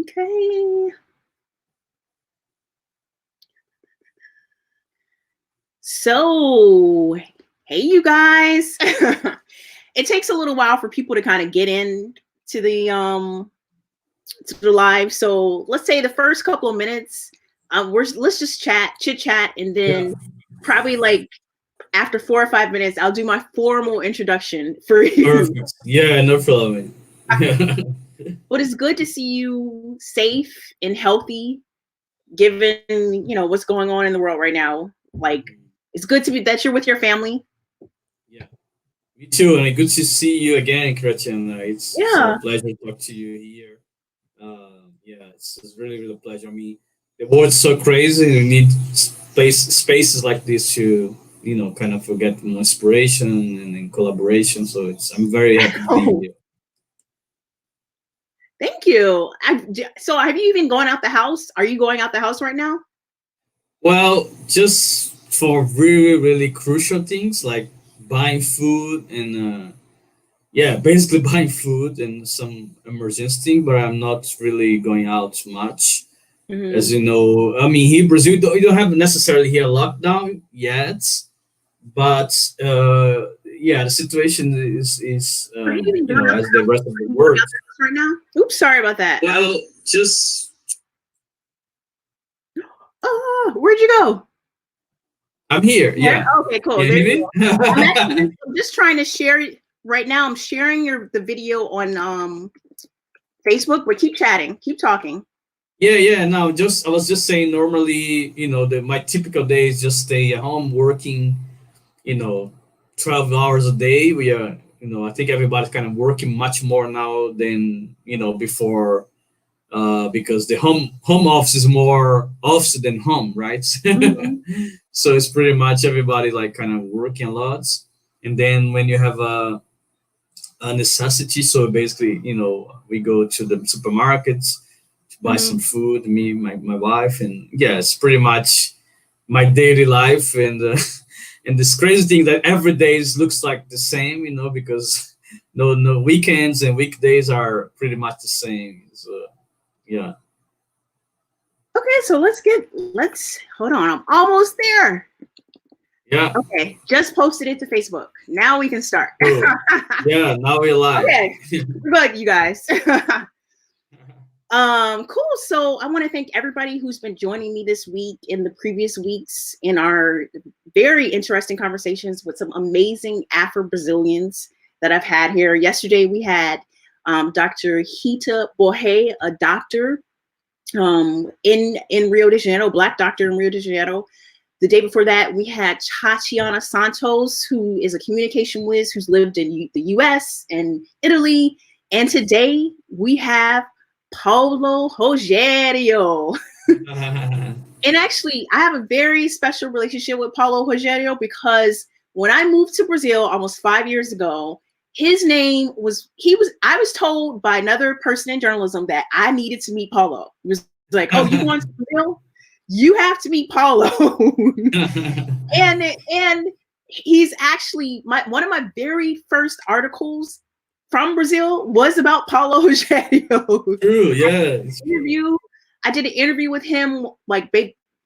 Okay. So, hey, you guys. It takes a little while for people to kind of get in to the live. So let's say the first couple of minutes, let's just chit chat, and then probably like after 4 or 5 minutes, I'll do my formal introduction for you. Perfect. Yeah, no problem. But it's good to see you safe and healthy, given what's going on in the world right now. Like, it's good to be that you're with your family. Yeah, me too, and good to see you again, Kiratiana. It's a pleasure to talk to you here. Yeah, it's really a pleasure. I mean, the world's so crazy. We need spaces like this to kind of forget inspiration and collaboration. So I'm very happy to be here. Thank you. So have you even gone out the house? Are you going out the house right now? Well, just for really, really crucial things like buying food and basically buying food and some emergency thing, but I'm not really going out much. Mm-hmm. As you know, I mean, here in Brazil, you don't have necessarily here a lockdown yet, but the situation is as the rest of the world right now. Oops, sorry about that. Well, just where'd you go? I'm here. Yeah. Okay, cool. There you go. I'm just trying to share it right now. I'm sharing the video on Facebook, but keep chatting, keep talking. Yeah. No, I was just saying. Normally, my typical day is just stay at home working. 12 hours a day. We are, I think everybody's kind of working much more now than before, because the home office is more office than home, right? Mm-hmm. So it's pretty much everybody like kind of working a lot, and then when you have a necessity, so basically, we go to the supermarkets to buy some food. Me, my wife, and it's pretty much my daily life. And and this crazy thing that every day looks like the same, because no weekends and weekdays are pretty much the same. So yeah. Okay, so let's hold on. I'm almost there. Yeah. Okay, just posted it to Facebook. Now we can start. Cool. Yeah, now we're live. Okay, good, you guys. Cool. So I want to thank everybody who's been joining me this week and the previous weeks in our very interesting conversations with some amazing Afro-Brazilians that I've had here. Yesterday we had Dr. Rita Borré, a doctor in Rio de Janeiro, Black doctor in Rio de Janeiro. The day before that, we had Kiratiana Santos, who is a communication whiz who's lived in the US and Italy. And today we have Paulo Rogério. And actually, I have a very special relationship with Paulo Rogério because when I moved to Brazil almost 5 years ago, I was told by another person in journalism that I needed to meet Paulo. It was like, oh, you want to Brazil? You have to meet Paulo. and he's actually one of my very first articles from Brazil was about Paulo Rogério. True, yeah. I did an interview with him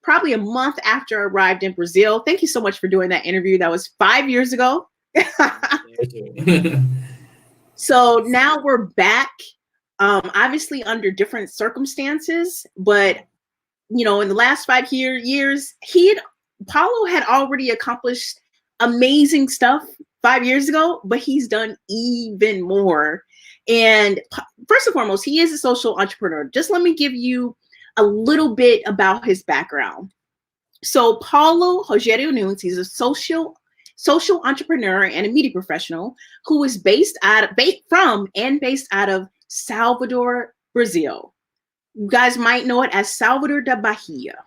probably a month after I arrived in Brazil. Thank you so much for doing that interview. That was 5 years ago. So now we're back, obviously under different circumstances, but in the last 5 years, Paulo had already accomplished amazing stuff 5 years ago, but he's done even more. And first and foremost, he is a social entrepreneur. Just let me give you a little bit about his background. So Paulo Rogério Nunes, he's a social entrepreneur and a media professional who is based out of Salvador, Brazil. You guys might know it as Salvador da Bahia.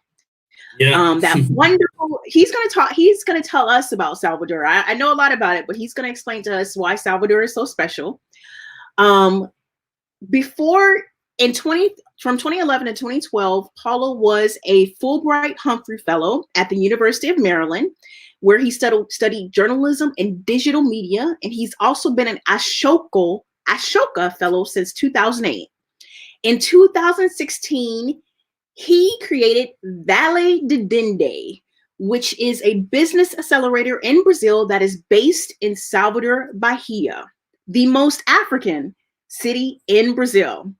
Yeah. That wonderful. He's gonna tell us about Salvador. I know a lot about it, but he's gonna explain to us why Salvador is so special. From 2011 to 2012, Paulo was a Fulbright Humphrey Fellow at the University of Maryland, where he studied journalism and digital media, and he's also been an Ashoka Fellow since 2008. In 2016, he created Vale de Dendê, which is a business accelerator in Brazil that is based in Salvador, Bahia, the most African city in Brazil.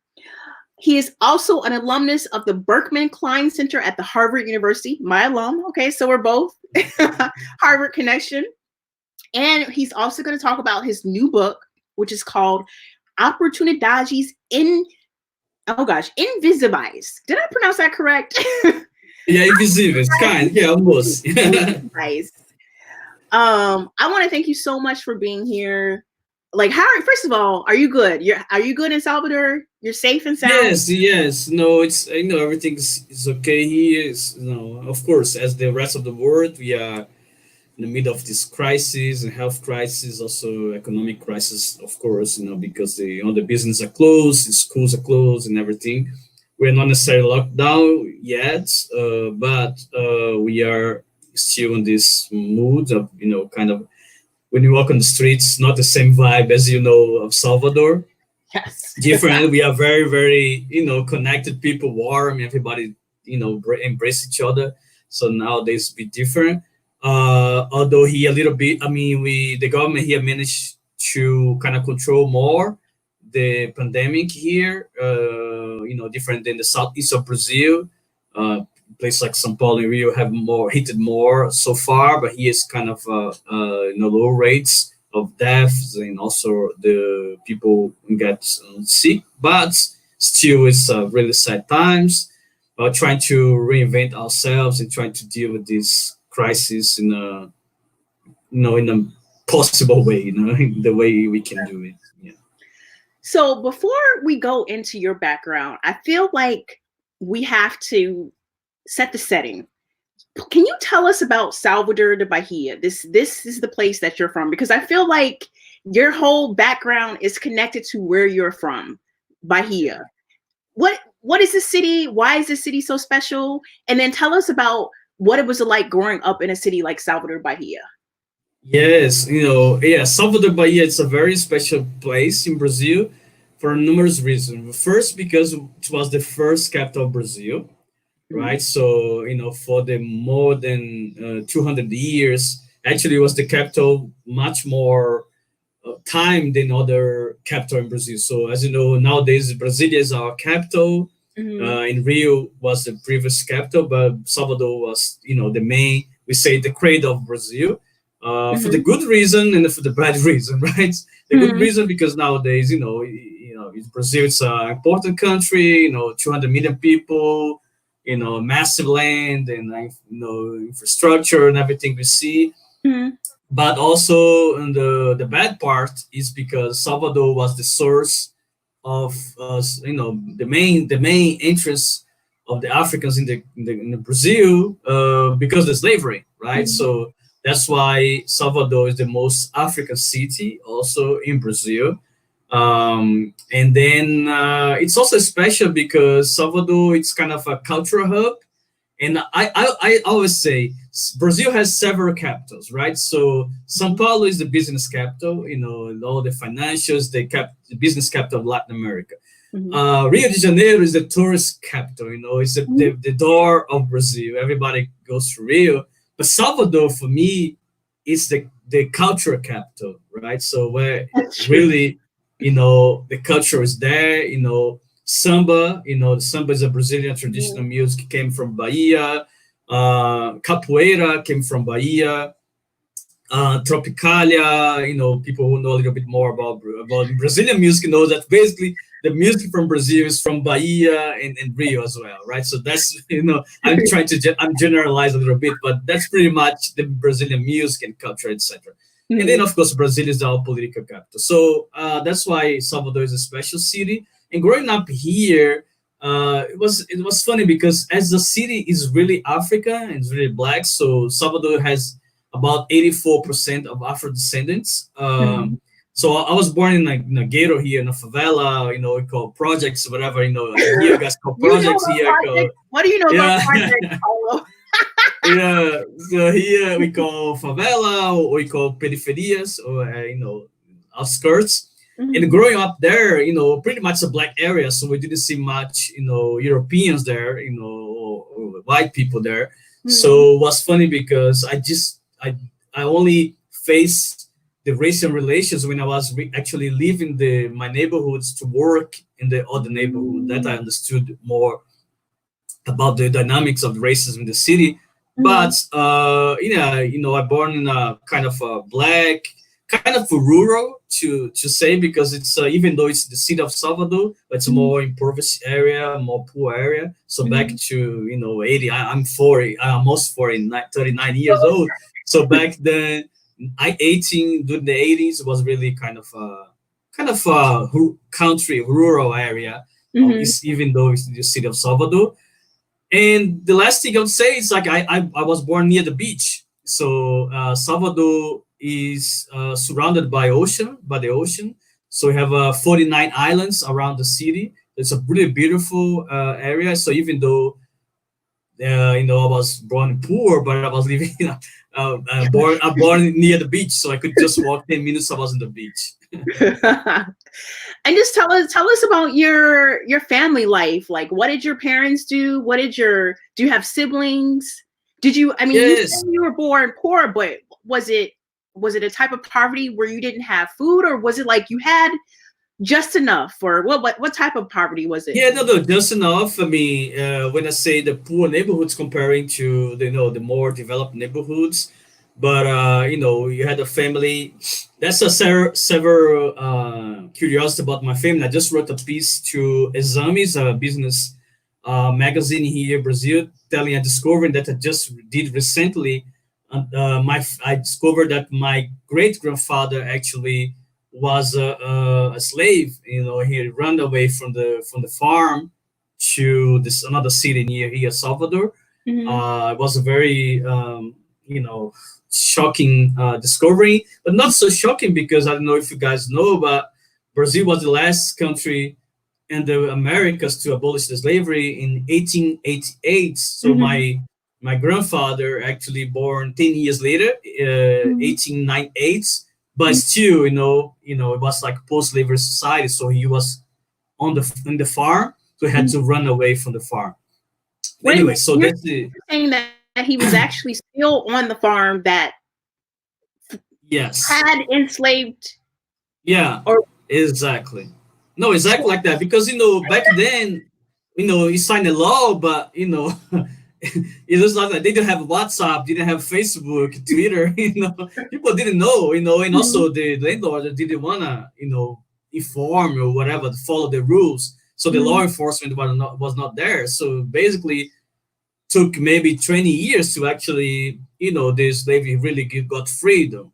He is also an alumnus of the Berkman Klein Center at the Harvard University, my alum. Okay, so we're both Harvard connection. And he's also going to talk about his new book, which is called Oportunidades Invisíveis. Did I pronounce that correct? Yeah, Invisíveis, kind. Yeah, almost. Nice. I want to thank you so much for being here. Like, first of all, are you good? Are you good in Salvador? You're safe and sound? Yes. No, it's everything is okay here. Of course, as the rest of the world, we are in the middle of this crisis, and health crisis, also economic crisis, of course, because the businesses are closed, the schools are closed, and everything. We're not necessarily locked down yet, but we are still in this mood of kind of. When you walk on the streets, not the same vibe as of Salvador. Yes. Different. We are very, very connected people, warm. Everybody embrace each other. So nowadays be different. Although he a little bit. The government here managed to kind of control more the pandemic here. Different than the southeast of Brazil. Place like São Paulo and Rio have hit more so far, but he is kind of low rates of deaths, and also the people get sick. But still, it's really sad times. Trying to reinvent ourselves and trying to deal with this crisis in a possible way, in the way we can do it. Yeah. So before we go into your background, I feel like we have to set the setting. Can you tell us about Salvador de Bahia? This is the place that you're from, because I feel like your whole background is connected to where you're from, Bahia. What is the city? Why is this city so special? And then tell us about what it was like growing up in a city like Salvador Bahia. Yes, Salvador Bahia, it's a very special place in Brazil for numerous reasons. First, because it was the first capital of Brazil. Right, so for the more than 200 years, actually, it was the capital much more time than other capital in Brazil. So as you know, nowadays Brasilia is our capital. And Rio was the previous capital, but Salvador was the main. We say the cradle of Brazil, for the good reason and for the bad reason, right? The good reason because nowadays, Brazil is an important country. 200 million people. Massive land and infrastructure and everything we see. But also, the bad part is because Salvador was the source of the main interest of the Africans in Brazil because of slavery, right? So that's why Salvador is the most African city also in Brazil. And then it's also special because Salvador, it's kind of a cultural hub. And I always say Brazil has several capitals, right? So São Paulo is the business capital, all the financials, the business capital of Latin America. Rio de Janeiro is the tourist capital, it's the door of Brazil. Everybody goes to Rio. But Salvador, for me, is the cultural capital, right? So where really... the culture is there, samba, samba is a Brazilian traditional music, came from Bahia, capoeira came from Bahia, tropicalia, people who know a little bit more about Brazilian music know that basically the music from Brazil is from Bahia and Rio as well, right? So that's, I'm generalize a little bit, but that's pretty much the Brazilian music and culture, etc. And then, of course, Brazil is our political capital. So that's why Salvador is a special city. And growing up here, it was funny because as the city is really African, it's really black. So Salvador has about 84% of Afro descendants. So I was born in a ghetto here in a favela. We call projects, whatever. Here you guys call projects. What do you know about projects, Paulo? Yeah, so here we call favela, or we call periferias, or outskirts. And growing up there, pretty much a black area, so we didn't see much, Europeans there, or white people there. So it was funny because I only faced the racial relations when I was actually leaving my neighborhoods to work in the other neighborhood. That I understood more about the dynamics of racism in the city. But I born in a kind of a black, kind of a rural to say, because it's even though it's the city of Salvador, but it's a more impoverished area, more poor area. So back to 80, I'm 40, I'm almost 39 years old. So back then, 18 during the 80s was really kind of a country rural area, even though it's the city of Salvador. And the last thing I would say is like I was born near the beach, so Salvador is surrounded by the ocean. So we have 49 islands around the city. It's a really beautiful area. So even though I was born poor, but I was living born near the beach, so I could just walk 10 minutes. I was on the beach. And just tell us about your family life. Like, what did your parents do? Do you have siblings? Yes. You said you were born poor, but was it a type of poverty where you didn't have food, or was it like you had just enough? Or what type of poverty was it? Yeah, no, just enough. When I say the poor neighborhoods comparing to the more developed neighborhoods, but you had a family. That's several curiosity about my family. I just wrote a piece to Exames, a business magazine here in Brazil, telling a discovery that I just did recently. I discovered that my great grandfather actually was a slave. He ran away from the farm to this another city near here, Salvador. It was a very shocking discovery, but not so shocking because I don't know if you guys know, but Brazil was the last country in the Americas to abolish the slavery in 1888. So my grandfather actually born 10 years later, 1898, but still, it was like post-slavery society. So he was in the farm, so he had to run away from the farm. Anyway, so that's the saying that he was actually still on the farm that had enslaved. Yeah, exactly. No, exactly like that. Because back then, he signed a law, but it was like they didn't have WhatsApp, didn't have Facebook, Twitter. People didn't know. And also the landlord didn't wanna inform or whatever, follow the rules. So the law enforcement was not there. So basically, took maybe 20 years to actually the slavery really got freedom.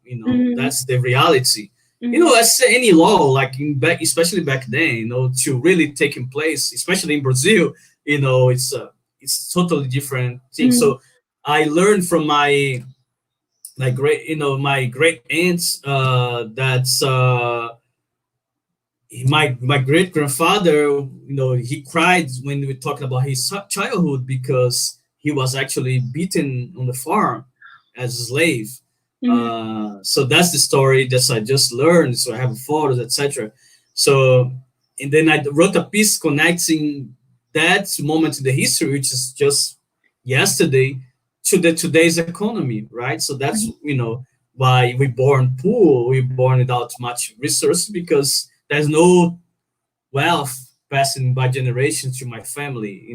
That's the reality. As any law, like especially back then, to really taking place, especially in Brazil, it's totally different thing. So I learned from my great aunts that's my great grandfather. He cried when we were talking about his childhood because he was actually beaten on the farm as a slave. So that's the story that I just learned. So I have photos, etc. So, and then I wrote a piece connecting that moment in the history, which is just yesterday, to today's economy, right? So that's why we born poor, we born without much resource, because there's no wealth passing by generations to my family.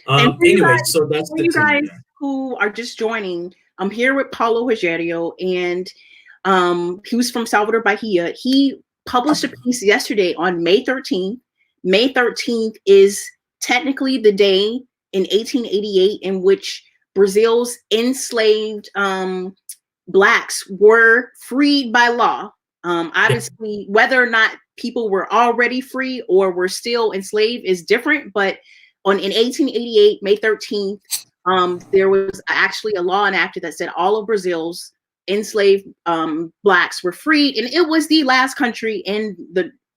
Anyway, so that's the you guys who are just joining. I'm here with Paulo Rogério, and he was from Salvador, Bahia. He published a piece yesterday on May 13th. May 13th is technically the day in 1888 in which Brazil's enslaved Blacks were freed by law. Obviously, whether or not people were already free or were still enslaved is different, but in 1888, May 13th, there was actually a law enacted that said all of Brazil's enslaved Blacks were freed, and it was the last country in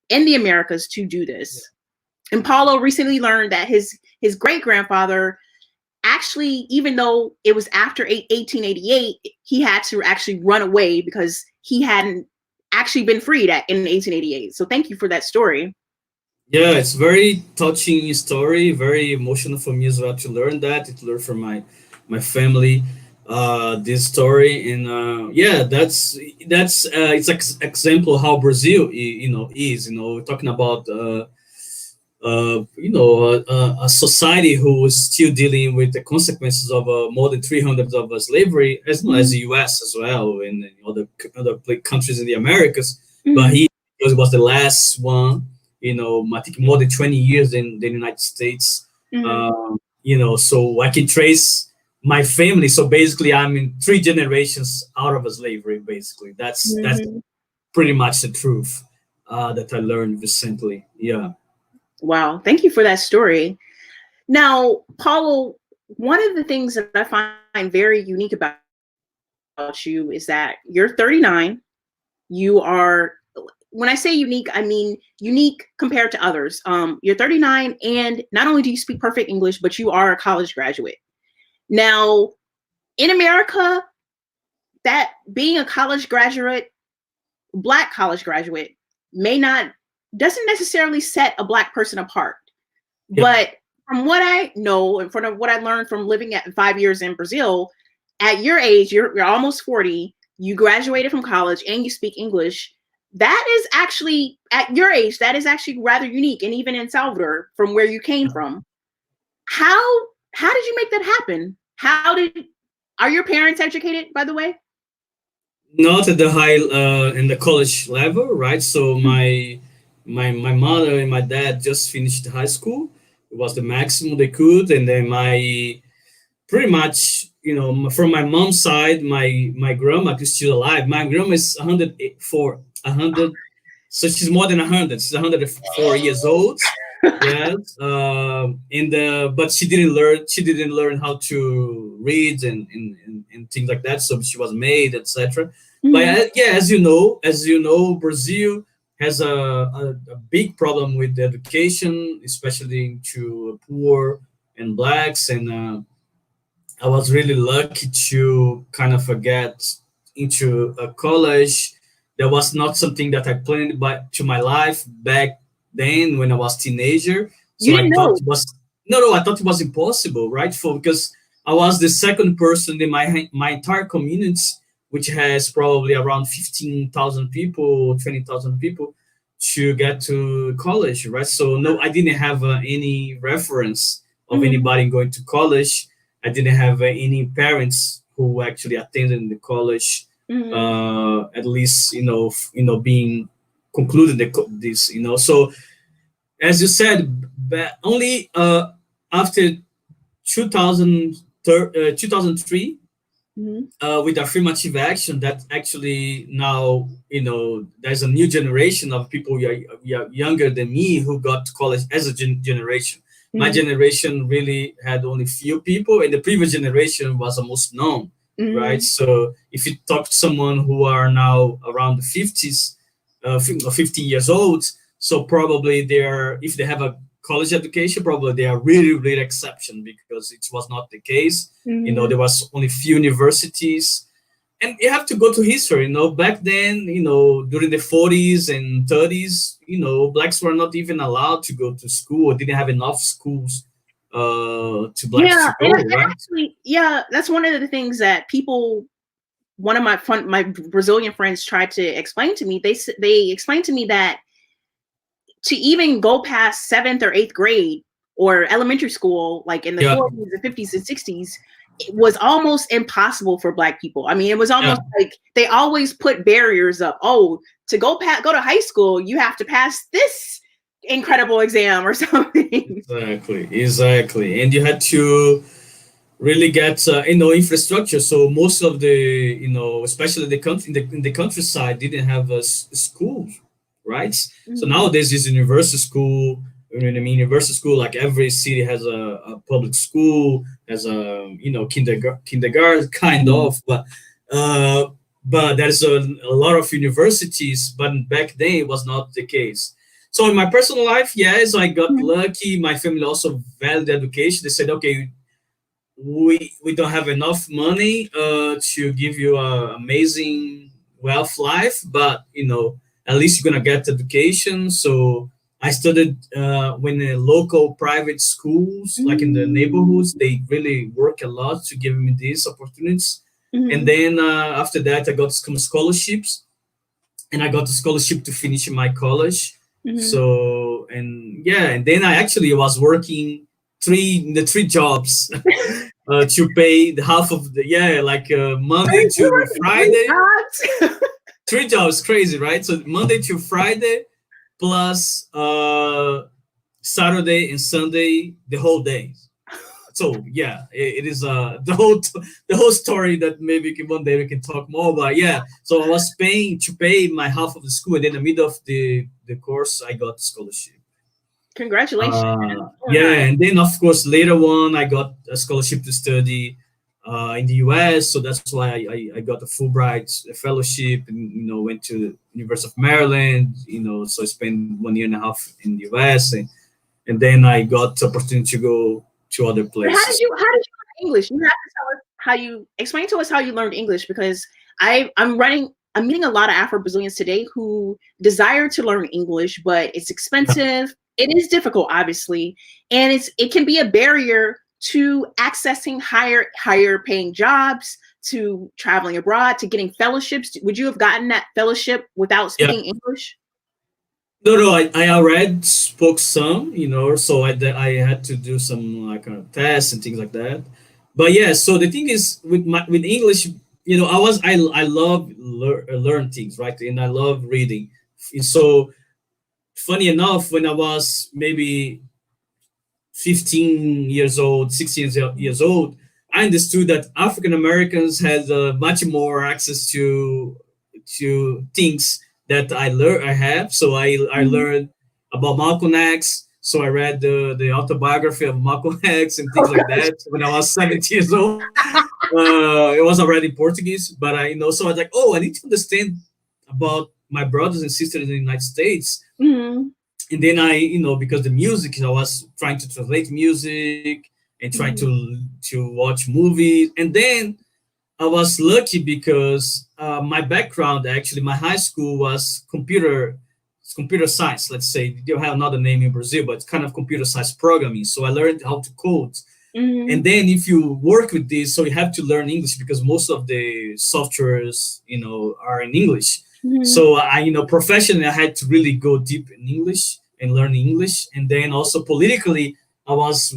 the Americas to do this. And Paulo recently learned that his great-grandfather actually, even though it was after 1888, he had to actually run away because he hadn't actually been freed in 1888. So thank you for that story. Yeah, it's very touching story, very emotional for me as well to learn that, to learn from my family this story. And yeah, that's it's example how Brazil is, talking about a society who is still dealing with the consequences of more than 300 of slavery, as well as the U.S. as well, and other countries in the Americas. But he was the last one, I think more than 20 years in the United States. So I can trace my family. So basically, I'm in 3 generations out of slavery. Basically, that's pretty much the truth that I learned recently. Yeah. Wow. Thank you for that story. Now, Paulo, one of the things that I find very unique about you is that you're 39. You are, when I say unique, I mean unique compared to others. You're 39, and not only do you speak perfect English, but you are a college graduate. Now, in America, that being a college graduate, Black college graduate, doesn't necessarily set a Black person apart. Yep. But from what I know and from what I learned from living at 5 years in Brazil, at your age, you're almost 40, you graduated from college and you speak English. That is actually, at your age, that is actually rather unique. And even in Salvador, from where you came from, how did you make that happen? Are your parents educated, by the way? Not at the high in the college level, right? So my mother and my dad just finished high school. It was the maximum they could, and then pretty much, from my mom's side, my grandma is still alive. My grandma is 100, so she's more than 100. She's 104 years old. Yes, but she didn't learn. She didn't learn how to read and things like that. So she was made, etc. But yeah, as you know, Brazil has a big problem with education, especially to poor and blacks. And I was really lucky to kind of get into a college. That was not something that I planned to my life back then when I was teenager. So you didn't I thought know. it was I thought it was impossible, right? Because I was the second person in my entire community, which has probably around 15,000 people, 20,000 people, to get to college, right? So no, I didn't have any reference of anybody going to college. I didn't have any parents who actually attended the college. At least being concluded this. So as you said, only after 2003 with affirmative action, that actually now there's a new generation of people younger than me who got to college as a generation. My generation really had only few people, and the previous generation was the most known. Right. So if you talk to someone who are now around the 50s, 50 years old, so probably if they have a college education, probably they are really, really exception, because it was not the case. There was only few universities, and you have to go to history. Back then, during the 40s and 30s, blacks were not even allowed to go to school, or didn't have enough schools to blacks to go, right? Actually, that's one of the things that one of my Brazilian friends tried to explain to me. They explained to me that to even go past 7th or 8th grade or elementary school, like in the 40s, the 50s, and 60s, it was almost impossible for Black people. I mean, it was almost like they always put barriers up. Oh, to go to high school, you have to pass this incredible exam or something. Exactly. And you had to really get infrastructure. So most of the especially the country in the countryside didn't have schools, right? So nowadays this university school, university school, like every city has a public school, has a kindergarten kind of, but there's a lot of universities. But back then it was not the case. So in my personal life, yes, I got lucky. My family also valued education. They said, okay, we don't have enough money to give you an amazing wealth life, but at least you're gonna get education. So I studied when the local private schools, like in the neighborhoods, they really work a lot to give me these opportunities. And then after that, I got some scholarships, and I got a scholarship to finish my college. So and then I actually was working three jobs to pay the half of the Monday to Friday. Three jobs, crazy, right? So Monday to Friday plus Saturday and Sunday, the whole day. So it is the whole story that maybe one day we can talk more about. So I was paying to pay my half of the school, and in the middle of the course, I got scholarship. Congratulations. And then of course later on, I got a scholarship to study in the U.S. So that's why I got a Fulbright fellowship, and went to University of Maryland. So I spent 1.5 years in the U.S. and then I got the opportunity to go to other places. How did you learn English? You have to tell us how you explain to us how you learned English, because I'm meeting a lot of Afro-Brazilians today who desire to learn English, but it's expensive. It is difficult, obviously, and it can be a barrier to accessing higher paying jobs, to traveling abroad, to getting fellowships. Would you have gotten that fellowship without speaking English? No, I already spoke some, so I had to do some tests and things like that. But so the thing is with English, I love learn things, right? And I love reading. And so funny enough, when I was maybe 15 years old, 16 years old, I understood that African Americans had much more access to things that I have. So I learned about Malcolm X. So I read the autobiography of Malcolm X and things like that when I was 17 years old. It was already in Portuguese, but so I was like, I need to understand about my brothers and sisters in the United States. And then because the music, I was trying to translate music and trying to watch movies. And then I was lucky because my background, actually, my high school was computer science. Let's say they don't have another name in Brazil, but it's kind of computer science programming. So I learned how to code. And then if you work with this, so you have to learn English because most of the softwares, are in English. So I, professionally, I had to really go deep in English and learn English. And then also politically, I was,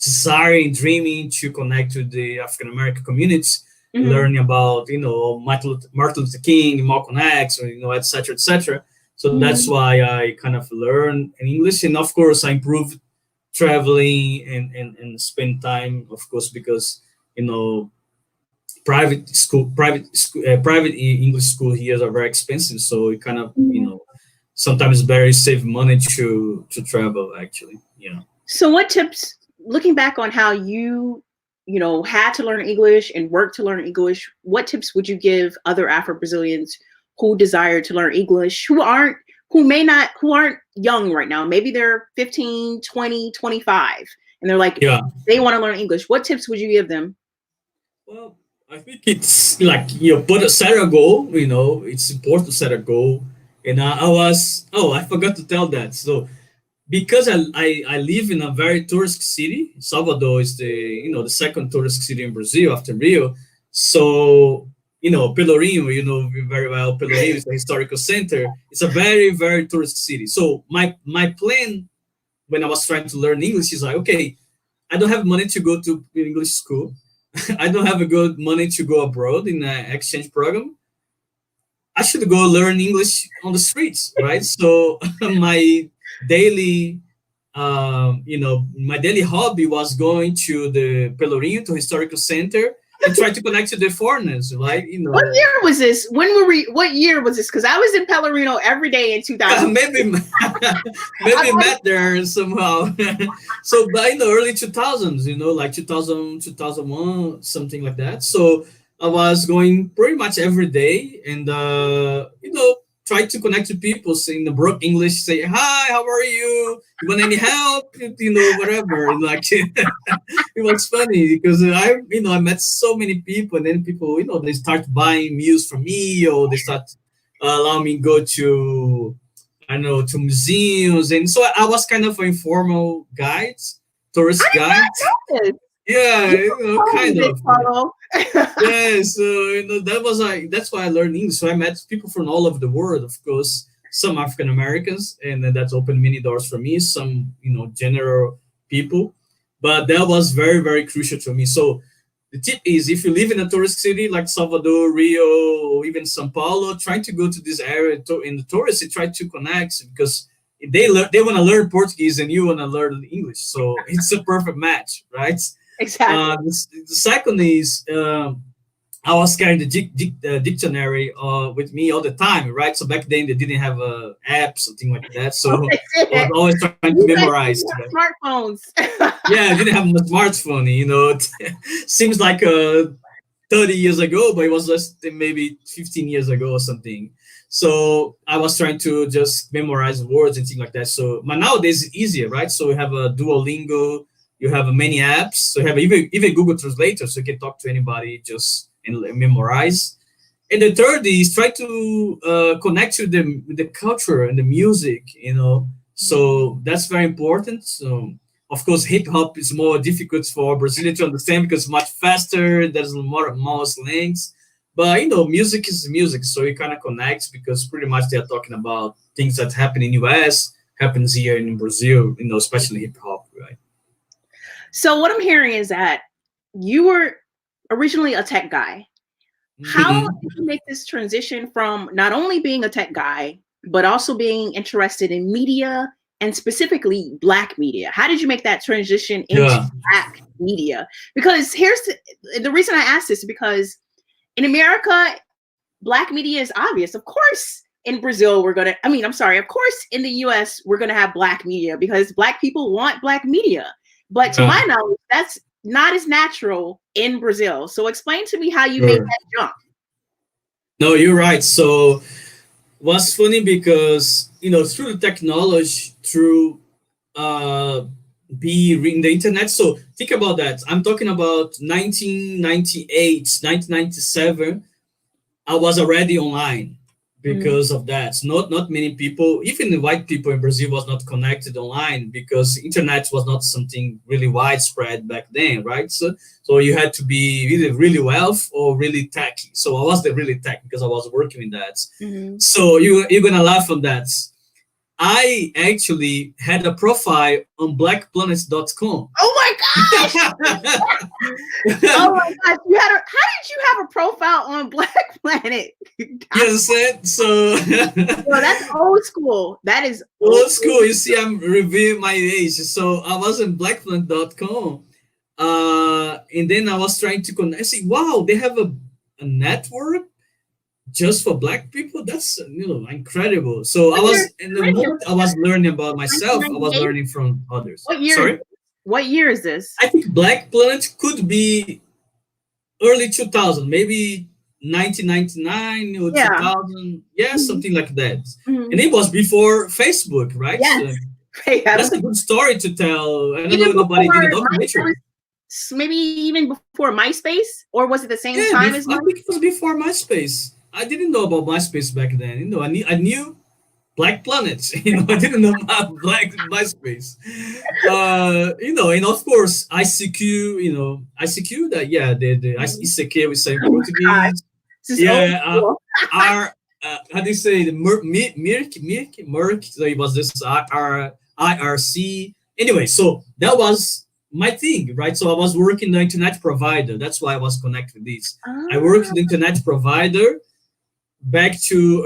desiring, dreaming to connect to the African American communities, learning about, Martin Luther King, Malcolm X, or, et cetera, et cetera. So that's why I kind of learned in English. And of course, I improved traveling and spend time, of course, because, private English school here are very expensive. So it kind of, sometimes very save money to travel, actually. So what tips, looking back on how you had to learn English and worked to learn English, what tips would you give other Afro-Brazilians who desire to learn English, who aren't young right now? Maybe they're 15, 20, 25, and they're like, they want to learn English. What tips would you give them? Well, I think it's like, set a goal, it's important to set a goal. And I forgot to tell that. So because I live in a very touristic city, Salvador is the second touristic city in Brazil after Rio. So Pelourinho, very well. Pelourinho is a historical center. It's a very, very touristic city. So my plan when I was trying to learn English is like, okay, I don't have money to go to English school. I don't have a good money to go abroad in an exchange program. I should go learn English on the streets, right? So my daily hobby was going to the Pelourinho, to historical center, and try to connect to the foreigners, right? What year was this? What year was this? Because I was in Pelourinho every day in 2000. Maybe met there somehow. So by the early 2000s, like 2000, 2001, something like that. So I was going pretty much every day and, try to connect to people, saying the broke English, say, hi, how are you? You want any help? Whatever. Like, it was funny because I met so many people, and then people, they start buying meals from me, or they start allowing me to go to, I don't know, to museums. And so I was kind of an informal guide, tourist guide. Yeah, kind of. Yeah, so that's why I learned English. So I met people from all over the world, of course, some African Americans, and then that's opened many doors for me. Some, general people, but that was very, very crucial to me. So the tip is, if you live in a tourist city like Salvador, Rio, or even São Paulo, try to go to this area in the tourist. Try to connect, because they want to learn Portuguese and you want to learn English. So it's a perfect match, right? Exactly. The second is, I was carrying the dictionary with me all the time, right? So back then they didn't have a app, something like that. So I was always trying to memorize. Smartphones. Yeah, I didn't have a smartphone. It seems like 30 years ago, but it was just maybe 15 years ago or something. So I was trying to just memorize words and things like that. So, but nowadays it's easier, right? So we have a Duolingo. You have many apps. So you have even Google Translator, so you can talk to anybody just and memorize. And the third is try to connect to the culture and the music, So that's very important. So of course, hip hop is more difficult for Brazilians to understand because it's much faster. There's more slangs. But music is music, so you kind of connect because pretty much they're talking about things that happen in US, happens here in Brazil, especially hip hop, right? So what I'm hearing is that you were originally a tech guy. How did you make this transition from not only being a tech guy, but also being interested in media and specifically Black media? How did you make that transition into Black media? Because here's the reason I asked this, because in America, Black media is obvious. Of course, in Brazil, of course, in the US, we're going to have Black media because Black people want Black media. But to my knowledge, that's not as natural in Brazil. So explain to me how you made that jump. No, you're right. So what's funny because, through the technology, through reading the internet. So think about that. I'm talking about 1998, 1997. I was already online because of that. Not many people, even the white people in Brazil, was not connected online because internet was not something really widespread back then, right? So you had to be either really wealthy or really techy. So I was the really tech because I was working in that. So you're gonna laugh on that. I actually had a profile on blackplanets.com. Oh my gosh! Oh my gosh! How did you have a profile on Black Planet? Yes, so that's old school. That is old school. You see, I'm revealing my age. So I was on blackplanet.com, and then I was trying to connect. I see, wow, they have a network just for Black people. That's incredible. So I was in the moment I was learning about myself, I was learning from others. What year? Sorry? What year is this? I think Black Planet could be early 2000, maybe 1999 or 2000. Yeah, something like that. And it was before Facebook, right? Yes. So that's a good story to tell. I don't know if nobody did a documentary. Maybe even before MySpace, or was it the same time as MySpace? I think it was before MySpace. I didn't know about MySpace back then. I knew Black Planet. I didn't know about MySpace. And of course ICQ. ICQ. That the ICQ we say in Portuguese. How do you say the Merc? So it was this IRC. Anyway, so that was my thing, right? So I was working the internet provider. That's why I was connected with this. I worked the internet provider back to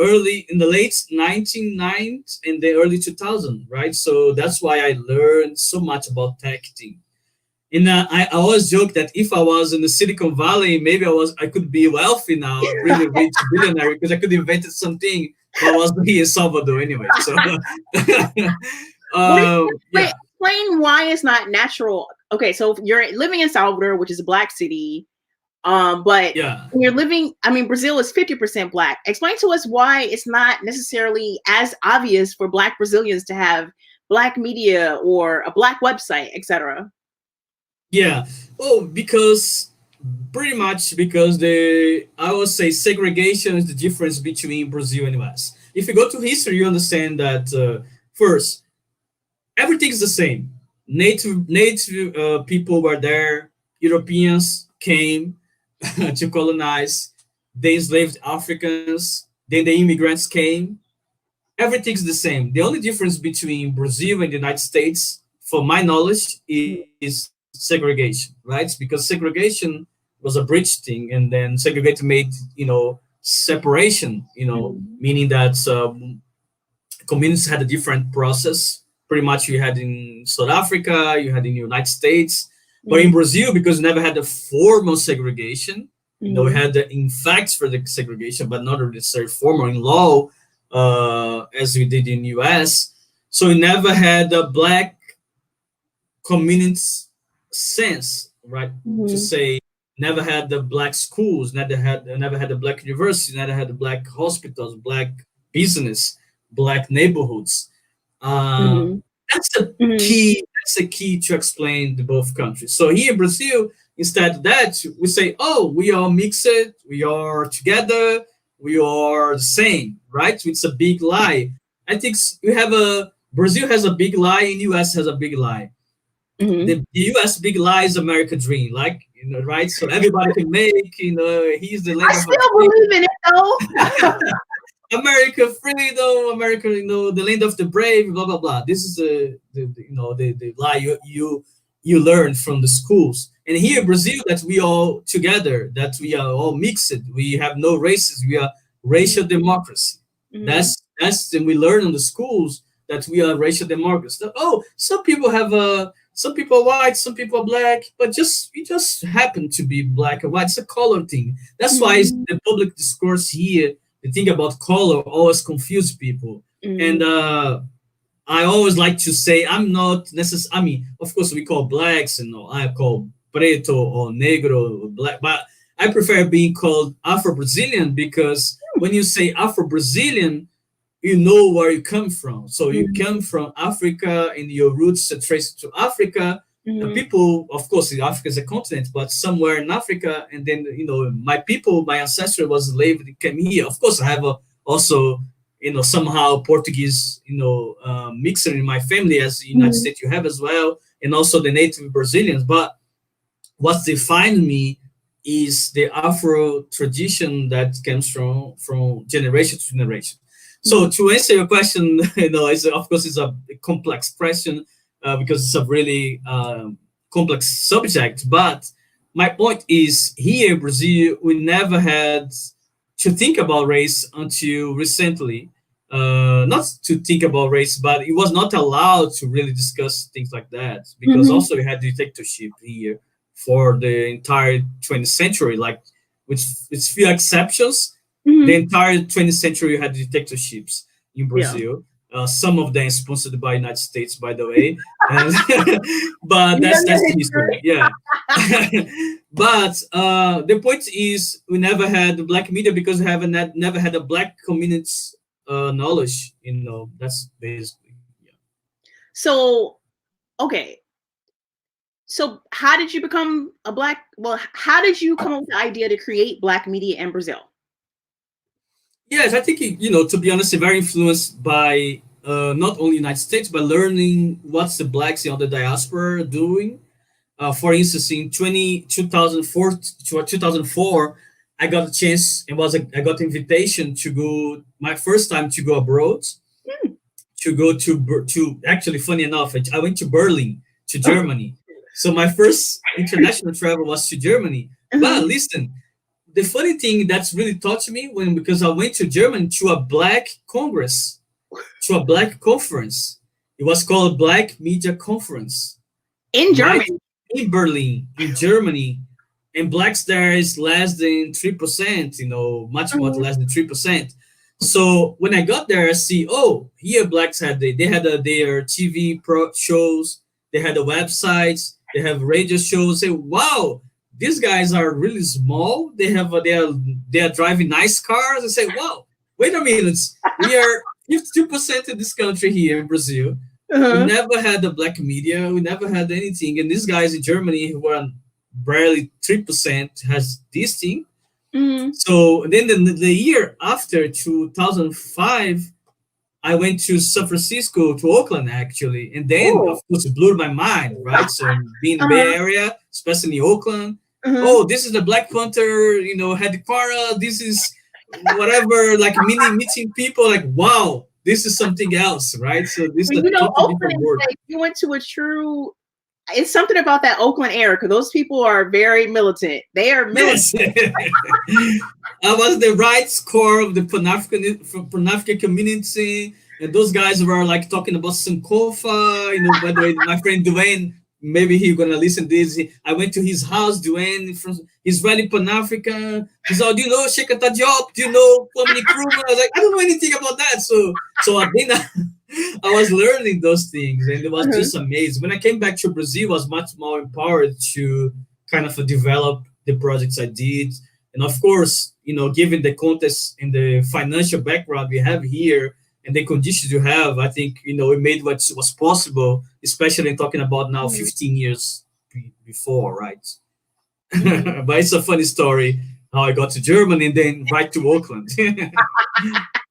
in the late 1990s and the early 2000s, right? So that's why I learned so much about tech thing. And I always joke that if I was in the Silicon Valley, maybe I could be wealthy now, really rich billionaire, because I could invent something. But I was here in Salvador anyway. So explain why it's not natural. Okay, so you're living in Salvador, which is a Black city. But Yeah. when you're living, I mean, Brazil is 50% Black. Explain to us why it's not necessarily as obvious for Black Brazilians to have Black media or a Black website, etc. Yeah. Oh, because pretty much because I would say segregation is the difference between Brazil and US. If you go to history, you understand that first, everything is the same. Native people were there. Europeans came to colonize. They enslaved Africans. Then the immigrants came. Everything's the same. The only difference between Brazil and the United States, for my knowledge, is segregation, right? Because segregation was a bridge thing, and then segregation made separation, meaning that communities had a different process. Pretty much, you had in South Africa, you had in the United States, but in Brazil, because we never had a formal segregation, we had in facts for the segregation, but not necessarily formal in law, as we did in US. So we never had a Black community sense, right? To say never had the Black schools, never had the Black university, never had the Black hospitals, Black business, Black neighborhoods. That's the key. That's the key to explain the both countries. So here in Brazil, instead of that, we say, "Oh, we are mixed. We are together. We are the same." Right? It's a big lie. I think we have Brazil has a big lie, and US has a big lie. The US big lie is American dream, like right? So everybody can make. He's the land I of still believe in it though. America freedom, America, the land of the brave, blah blah blah. This is the lie you learn from the schools. And here in Brazil, that we all together, that we are all mixed. We have no races. We are racial democracy. That's and we learn in the schools that we are racial democracy. Oh, some people have some people are white, some people are Black, but we just happen to be Black or white. It's a color thing. That's why the public discourse here, the thing about color always confuse people. And I always like to say I'm not necessarily. I mean, of course, we call Blacks, and I call preto or negro or Black, but I prefer being called Afro-Brazilian because when you say Afro-Brazilian, you know where you come from. So you come from Africa, and your roots are traced to Africa. People, of course, Africa is a continent, but somewhere in Africa, and then my people, my ancestor was enslaved, came here. Of course, I have also somehow Portuguese mixer in my family, as the United States you have as well, and also the native Brazilians. But what defines me is the Afro tradition that comes from generation to generation. So to answer your question, of course it's a complex question because it's a really complex subject. But my point is, here in Brazil, we never had to think about race until recently. Not to think about race, but it was not allowed to really discuss things like that because also we had dictatorship here for the entire 20th century, like with few exceptions. The entire 20th century had dictatorships in Brazil. Some of them sponsored by the United States, by the way. But that's the history. Yeah. But the point is, we never had the Black media because we never had a Black community's knowledge. That's basically. Yeah. So, okay. So how did you become how did you come up with the idea to create Black media in Brazil? Yes, I think, to be honest, very influenced by not only United States, but learning what's the Blacks in the diaspora doing. For instance, in 2004, I got a chance, I got an invitation to go, my first time to go abroad, to go to actually, funny enough, I went to Berlin, to Germany. So my first international travel was to Germany. But listen, the funny thing that's really touched me because I went to Germany to a Black Congress, to a Black conference. It was called Black Media Conference. In Germany? Right? In Berlin, in Germany. And Blacks there is less than 3%, much less than 3%. So when I got there, I see, here Blacks had their TV shows, they had the websites, they have radio shows. Say, wow, these guys are really small. They are driving nice cars. I say, wow, wait a minute. We are 52% in this country here in Brazil. We never had the black media. We never had anything. And these guys in Germany who are barely 3% has this thing. So then the year after 2005, I went to San Francisco, to Oakland actually, and then of course it blew my mind, right? So being in the Bay Area, especially in Oakland, oh, this is the Black Panther, headquarters. This is whatever, like meeting people, like wow, this is something else, right? So this is a totally different world. Like, you went to a true. It's something about that Oakland area because those people are very militant. They are militant. Yes. I was the rights core of the Pan-African community, and those guys were like talking about Sankofa. By the way, my friend Dwayne, maybe he's gonna listen to this. I went to his house, Dwayne, from Israeli Pan-African. He's like, do you know Sheikh Diop? Do you know Kwame Nkrumah? I was like, I don't know anything about that. So I was learning those things, and it was just amazing. When I came back to Brazil, I was much more empowered to kind of develop the projects I did. And of course, given the context and the financial background we have here and the conditions you have, I think, it made what was possible, especially talking about now 15 years before, right? But it's a funny story how I got to Germany and then right to Oakland.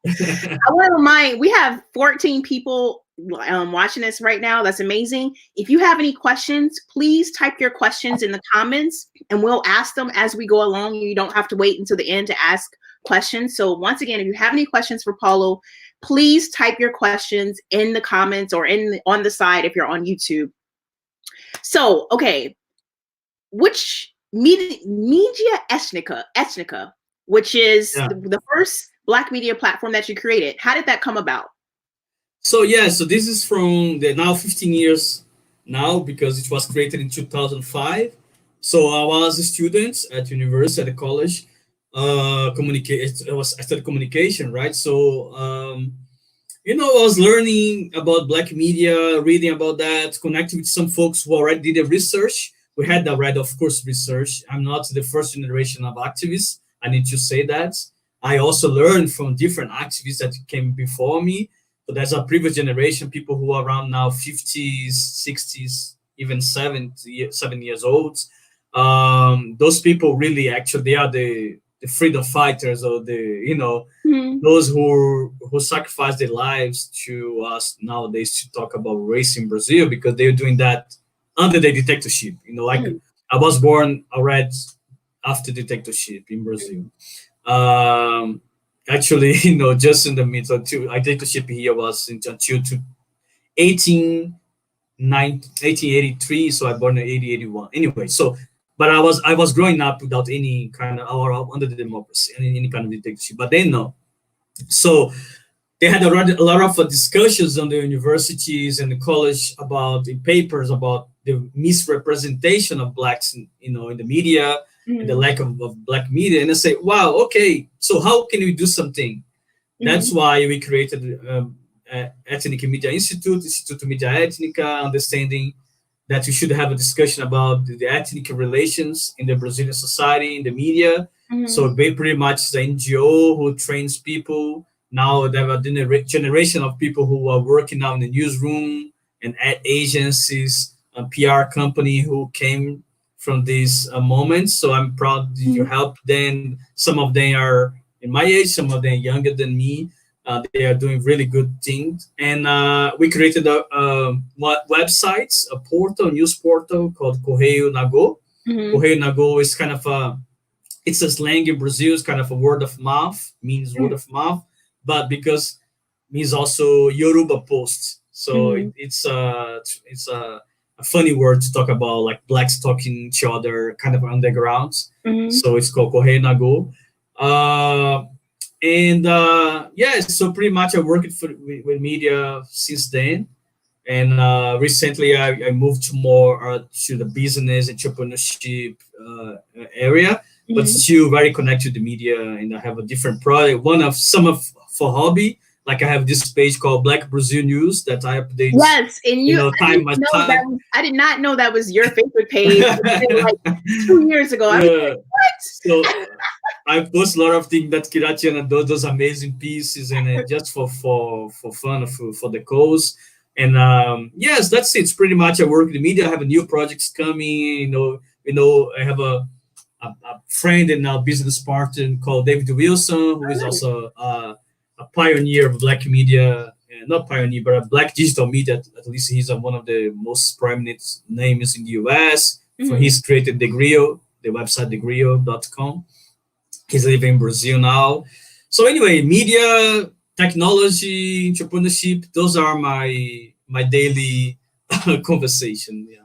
I want to remind, we have 14 people watching this right now. That's amazing. If you have any questions, please type your questions in the comments and we'll ask them as we go along. You don't have to wait until the end to ask questions. So once again, if you have any questions for Paulo, please type your questions in the comments or on the side if you're on YouTube. So, okay, which Media Ethnica, which is the first Black media platform that you created. How did that come about? So this is from the now 15 years now, because it was created in 2005. So I was a student at university, at the college. I studied communication, right? So I was learning about Black media, reading about that, connecting with some folks who already did the research. We had already, of course, research. I'm not the first generation of activists. I need to say that. I also learned from different activists that came before me. But there's a previous generation, people who are around now 50s, 60s, even 7 years old. Those people really, actually, they are the freedom fighters, or those who sacrifice their lives to us nowadays to talk about race in Brazil, because they're doing that under the dictatorship. I was born already after dictatorship in Brazil. Actually, just in the middle of dictatorship here was until 1883. So I born in 1881. Anyway, but I was growing up without any kind of, or under the democracy, any kind of dictatorship. But then no. So they had a lot of discussions on the universities and the college about the papers about the misrepresentation of Blacks, in the media. And the lack of Black media, and I say, wow, okay, so how can we do something? That's why we created Ethnic Media Institute Media Étnica, understanding that we should have a discussion about the ethnic relations in the Brazilian society, in the media. So they pretty much the NGO who trains people. Now there are a generation of people who are working now in the newsroom and ad agencies, a PR company who came from these moments. So I'm proud to help them. Some of them are in my age, some of them younger than me. They are doing really good things. And we created a website, a news portal called Correio Nago. Correio Nago is kind of it's a slang in Brazil. It's kind of a word of mouth, means word of mouth, but because means also Yoruba post. So it's a funny word to talk about, like Blacks talking each other, kind of underground. So it's called Correio Nago. So pretty much I worked with media since then. And recently I moved to more to the business entrepreneurship area, but still very connected to the media. And I have a different product, for hobby, Like I have this page called Black Brazil News that I update. Yes, and time by time. I did not know that was your Facebook page like 2 years ago. I was like, what? So I post a lot of things that Kiratiana does, those amazing pieces, and just for fun, for the cause. And yes, that's it. It's pretty much I work in the media. I have a new projects coming. I have a friend and now business partner called David Wilson, who is also a pioneer of Black media, not pioneer, but a Black digital media. At least he's one of the most prominent names in the US. So he's created the website thegrio.com. He's living in Brazil now. So anyway, media, technology, entrepreneurship, those are my daily conversation. Yeah.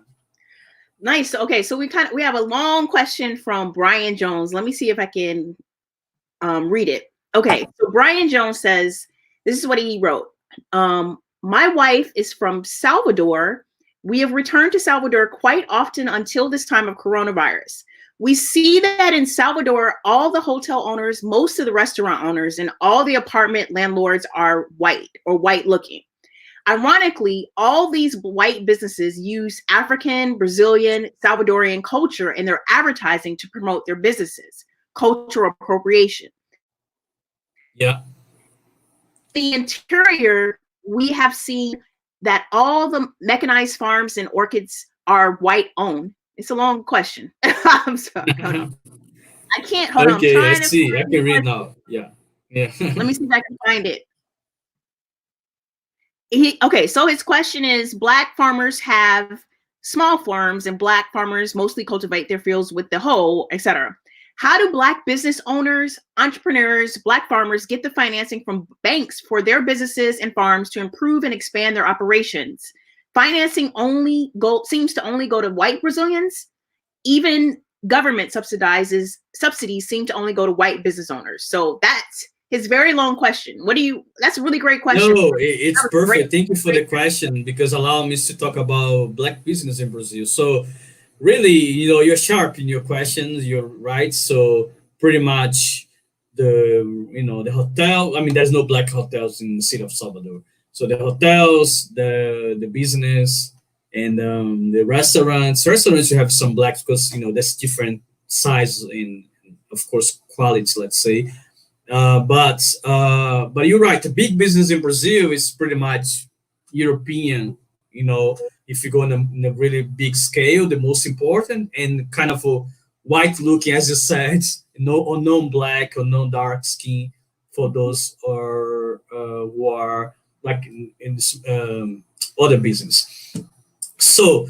Nice. Okay, so we have a long question from Brian Jones. Let me see if I can read it. Okay, so Brian Jones says, this is what he wrote. My wife is from Salvador. We have returned to Salvador quite often until this time of coronavirus. We see that in Salvador, all the hotel owners, most of the restaurant owners, and all the apartment landlords are white or white looking. Ironically, all these white businesses use African, Brazilian, Salvadorian culture in their advertising to promote their businesses. Cultural appropriation. Yeah. The interior, we have seen that all the mechanized farms and orchids are white owned. It's a long question. I'm sorry. Hold on. I can't. Hold on. Okay, I see. I can read now. Yeah. Let me see if I can find it. Okay, so his question is, Black farmers have small farms and Black farmers mostly cultivate their fields with the hoe, etc. How do Black business owners, entrepreneurs, Black farmers get the financing from banks for their businesses and farms to improve and expand their operations? Financing seems to only go to white Brazilians. Even government subsidies seem to only go to white business owners. So that's his very long question. That's a really great question. No, it's perfect. Thank you for the question, because allow me to talk about Black business in Brazil. So really, you're sharp in your questions. You're right. So pretty much the hotel. I mean, there's no Black hotels in the city of Salvador. So the hotels, the business, and the restaurants. Restaurants, you have some Blacks because that's different size and of course quality. Let's say, but you're right. The big business in Brazil is pretty much European. If you go on a really big scale, the most important and kind of a white looking, as you said, or non-black or non-dark skin for those who are like in other business. So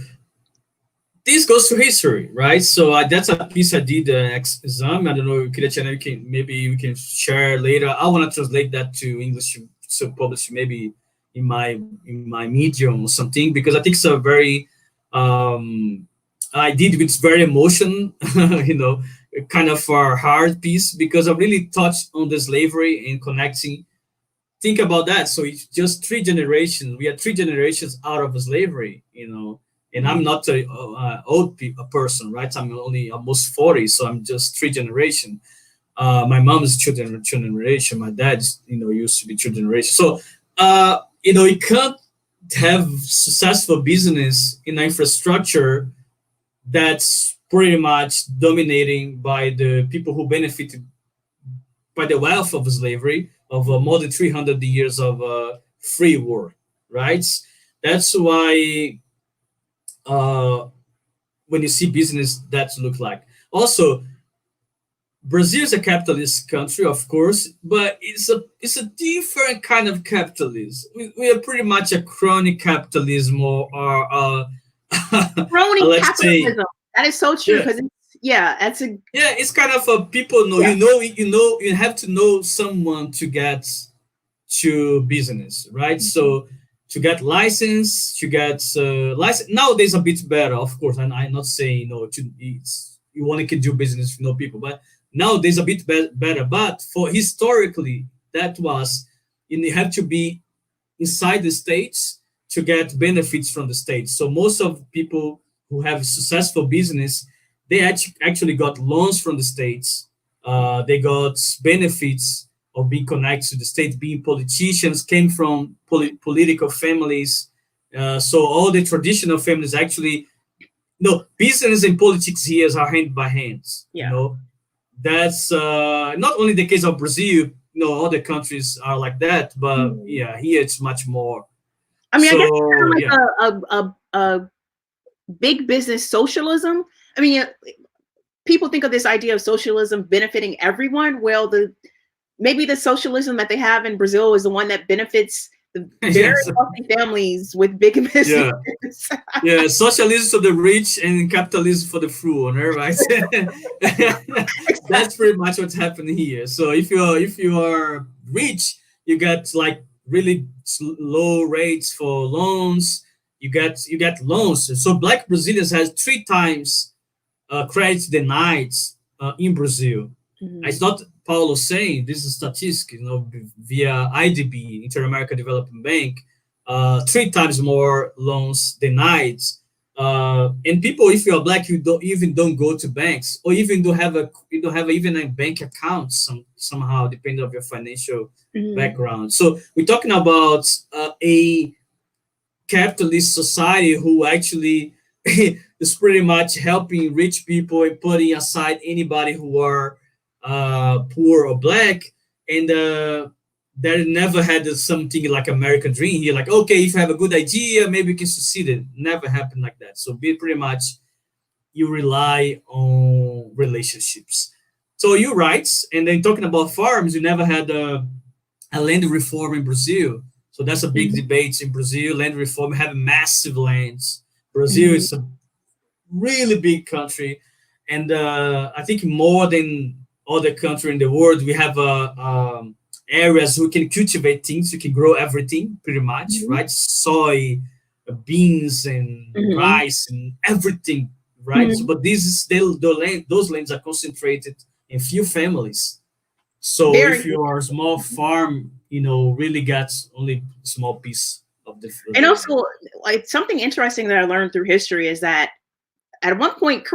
this goes to history, right? So that's a piece I did exam. I don't know, Kiratiana, maybe we can share later. I want to translate that to English to publish maybe in my Medium or something, because I think it's a very I did with very emotion, kind of a hard piece, because I really touched on the slavery and connecting. Think about that. So it's just 3 generations. We are 3 generations out of slavery, and I'm not a old person, right? I'm only almost 40, so I'm just 3 generations. My mom is 2 generation. My dad, used to be 2 generations. So, you can't have successful business in infrastructure that's pretty much dominating by the people who benefited by the wealth of slavery, of more than 300 years of free work, right? That's why when you see business, that look like. Also, Brazil is a capitalist country, of course, but it's a different kind of capitalism. We are pretty much a chronic capitalism, or crony capitalism. That is so true, because it's kind of a people know. You have to know someone to get to business, right? So to get license, license nowadays a bit better, of course. And I'm not saying you only can do business with people, but nowadays a bit better. But for historically, that was you have to be inside the states to get benefits from the states. So most of people who have successful business, they actually got loans from the states. They got benefits of being connected to the state, being politicians, came from political families. So all the traditional families actually, business and politics here are hand by hand. That's not only the case of Brazil. Other countries are like that, but here it's much more. I mean, I guess it's kind of like a big business socialism. I mean, people think of this idea of socialism benefiting everyone. Well, maybe the socialism that they have in Brazil is the one that benefits the very wealthy families with big businesses. Yeah, socialism for the rich and capitalism for the frugal, right? That's pretty much what's happening here. So if you are rich, you got like really low rates for loans. You get loans. So Black Brazilians has 3 times credit denied in Brazil. It's not Paulo saying, this is statistics, via IDB, Inter-American Development Bank, 3 times more loans denied. And people, if you are Black, you don't go to banks, or even don't have even a bank account somehow, depending on your financial background. So we're talking about a capitalist society who actually is pretty much helping rich people and putting aside anybody who are poor or Black, and they never had something like American dream here. Like, okay, if you have a good idea, maybe you can succeed. It never happened like that. So pretty much you rely on relationships. So you're right. And then talking about farms, you never had a land reform in Brazil. So that's a big debate in Brazil. Land reform, have massive lands. Brazil is a really big country, and I think more than other country in the world, we have areas we can cultivate things. We can grow everything pretty much, right? Soy, beans, and rice, and everything, right? So, but this is still those lands are concentrated in few families. So if you are a small farm, really gets only a small piece of the. And also, like, something interesting that I learned through history is that at one point,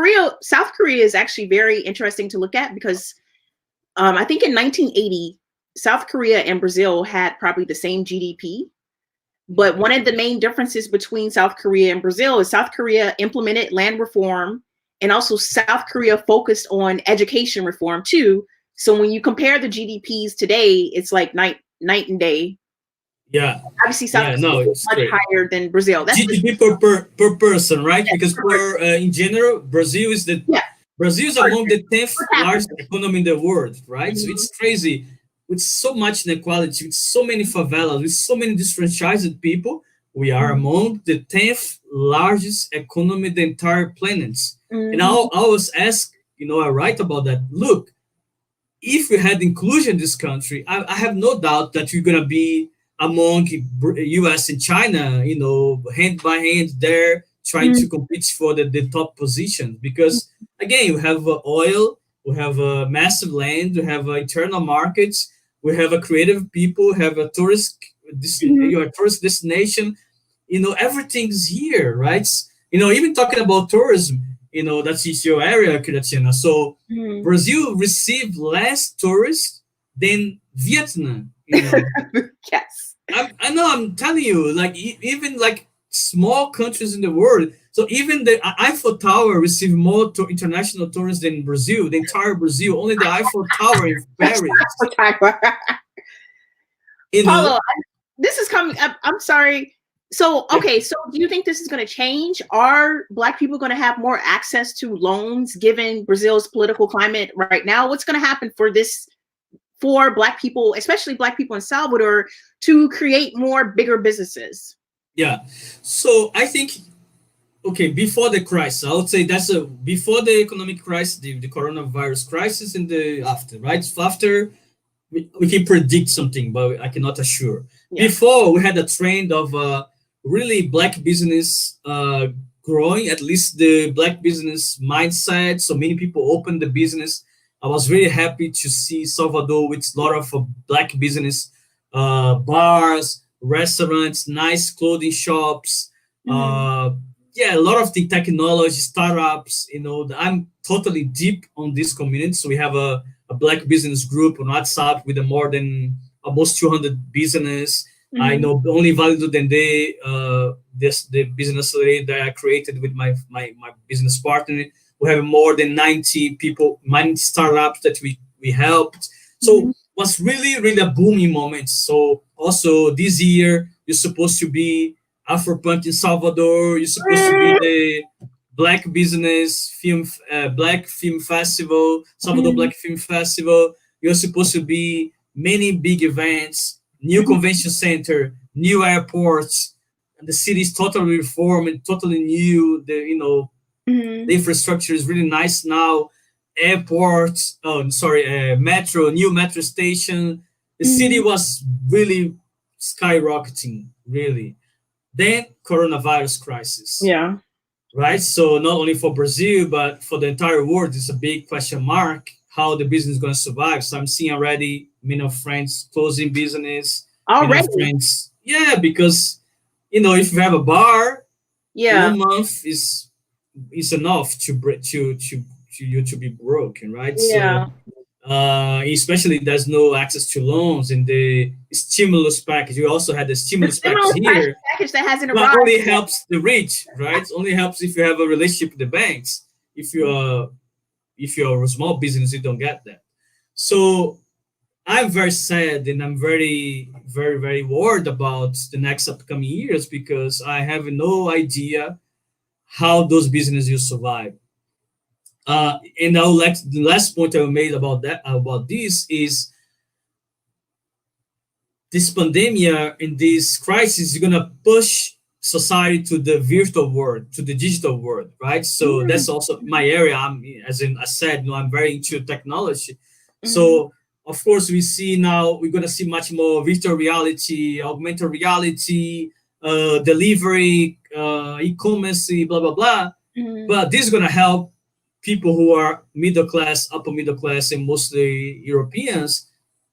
South Korea is actually very interesting to look at, because I think in 1980, South Korea and Brazil had probably the same GDP. But one of the main differences between South Korea and Brazil is South Korea implemented land reform, and also South Korea focused on education reform too. So when you compare the GDPs today, it's like night and day. Yeah. Obviously, South Korea is much higher than Brazil. That's GDP per person, right? Because in general, Brazil is Brazil is among the 10th largest economy in the world, right? So it's crazy, with so much inequality, with so many favelas, with so many disenfranchised people. We are among the 10th largest economy in the entire planet. And I always ask, I write about that. Look, if we had inclusion in this country, I have no doubt that we're gonna be among U.S. and China, hand by hand there, trying to compete for the top position. Because again, we have oil, we have massive land, we have internal markets, we have a creative people, have a tourist destination. Everything's here, right? Even talking about tourism, that's your area, Kiratiana. So Brazil received less tourists than Vietnam. Yes. I know. I'm telling you, like even like small countries in the world. So even the Eiffel Tower received more international tourists than Brazil. The entire Brazil, only the Eiffel Tower in Paris. Paulo, this is coming up. I'm sorry. So, okay. So do you think this is going to change? Are Black people going to have more access to loans given Brazil's political climate right now? What's going to happen for Black people, especially Black people in Salvador, to create more bigger businesses? Yeah. So I think, before the crisis, I would say before the economic crisis, the coronavirus crisis, and the after, right? So after, we can predict something, but I cannot assure. Yeah. Before, we had a trend of really Black business growing, at least the Black business mindset. So many people opened the business. I was really happy to see Salvador with a lot of Black business, bars, restaurants, nice clothing shops. A lot of the technology startups. I'm totally deep on this community. So we have a a Black business group on WhatsApp with more than almost 200 business. I know only Vale do Dendê, the business accelerator that I created with my business partner. We have more than 90 people, 90 startups that we helped. So was really, really a booming moment. So also this year, you're supposed to be Afropunk in Salvador. You're supposed to be the Black Business Film, Black Film Festival, Salvador Black Film Festival. You're supposed to be many big events, new convention center, new airports. And the city is totally reformed and totally new. The infrastructure is really nice now. Airports, metro, new metro station. The city was really skyrocketing, really. Then coronavirus crisis. Yeah. Right. So not only for Brazil, but for the entire world, it's a big question mark how the business is going to survive. So I'm seeing already many of friends closing business. Already? Friends, yeah, because if you have a bar, 1 month is enough to you to be broken, right? Yeah. So especially there's no access to loans in the stimulus package. You also had the stimulus package here, that hasn't but arrived. only helps the rich, right? Only helps if you have a relationship with the banks. If you're a small business, you don't get that. So I'm very sad and I'm very, very, very worried about the next upcoming years because I have no idea how those businesses will survive. And the last point I made about this is this pandemic and this crisis is gonna push society to the virtual world, to the digital world, right? So that's also my area. I said, I'm very into technology. So of course we're gonna see much more virtual reality, augmented reality, delivery, e-commerce, blah blah blah. But this is gonna help people who are middle class, upper middle class, and mostly Europeans.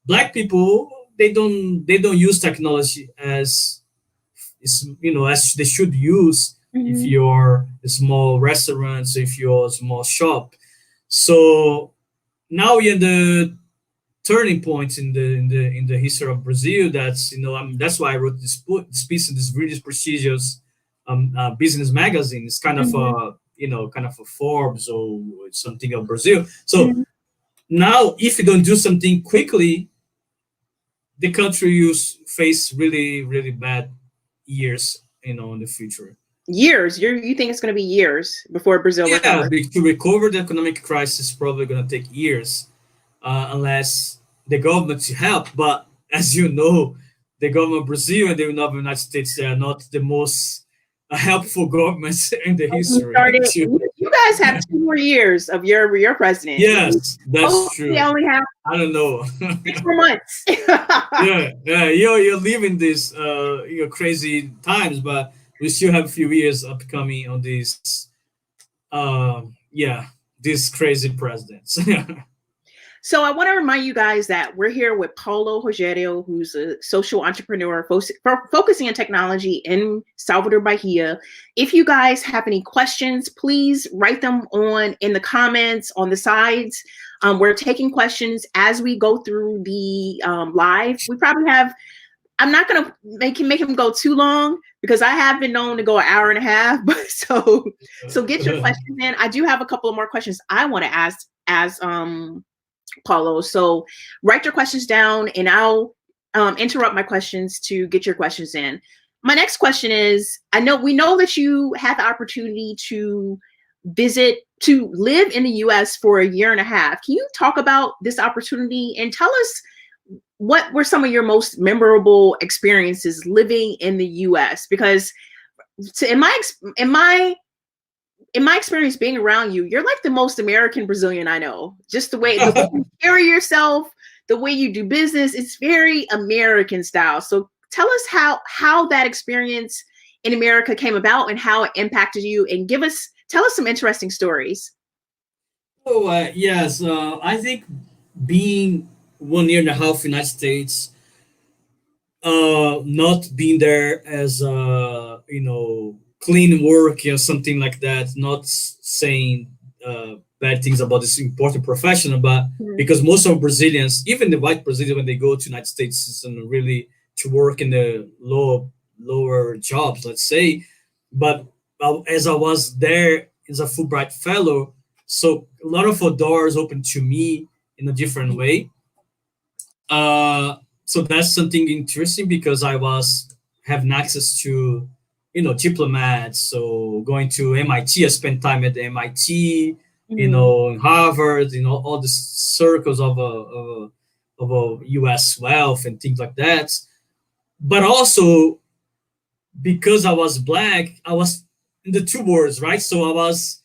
Black people, they don't use technology as they should use if you're a small restaurant, if you're a small shop. So now we're in the turning point in the history of Brazil. That's why I wrote this piece in this really prestigious business magazine. It's kind of a Forbes or something of Brazil. So now, if you don't do something quickly, the country will face really, really bad years, in the future. Years? You think it's going to be years before Brazil recovers? Yeah, to recover the economic crisis is probably going to take years, unless the government help. But as you know, the government of Brazil and the United States are not the most helpful governments in the history. You guys have 2 more years of your president. Yes, that's true. We only have, I don't know, 6 more months. yeah. You're living this crazy times, but we still have a few years upcoming on these these crazy presidents. So I want to remind you guys that we're here with Paulo Rogério, who's a social entrepreneur focusing on technology in Salvador, Bahia. If you guys have any questions, please write them in the comments on the sides. We're taking questions as we go through the live. We probably have, I'm not going to make him go too long because I have been known to go 1.5 hours, but so get your questions in. I do have a couple of more questions I want to ask as Paulo. So write your questions down and I'll interrupt my questions to get your questions in. My next question is, we know that you had the opportunity to live in the US for 1.5 years. Can you talk about this opportunity and tell us what were some of your most memorable experiences living in the US? Because in my experience being around you, you're like the most American Brazilian I know. Just the way you carry yourself, the way you do business, it's very American style. So tell us how that experience in America came about and how it impacted you, and tell us some interesting stories. Oh, yes. I think being 1.5 years in the United States, not being there as clean work or something like that, not saying bad things about this important profession, but because most of Brazilians, even the white Brazilians, when they go to United States, is really to work in the lower jobs, let's say. But as I was there as a Fulbright Fellow, so a lot of doors opened to me in a different way. So that's something interesting because I was having access to, diplomats. So going to MIT, I spent time at MIT, Harvard, all the circles of a U.S. wealth and things like that. But also because I was Black, I was in the two worlds, right? So I was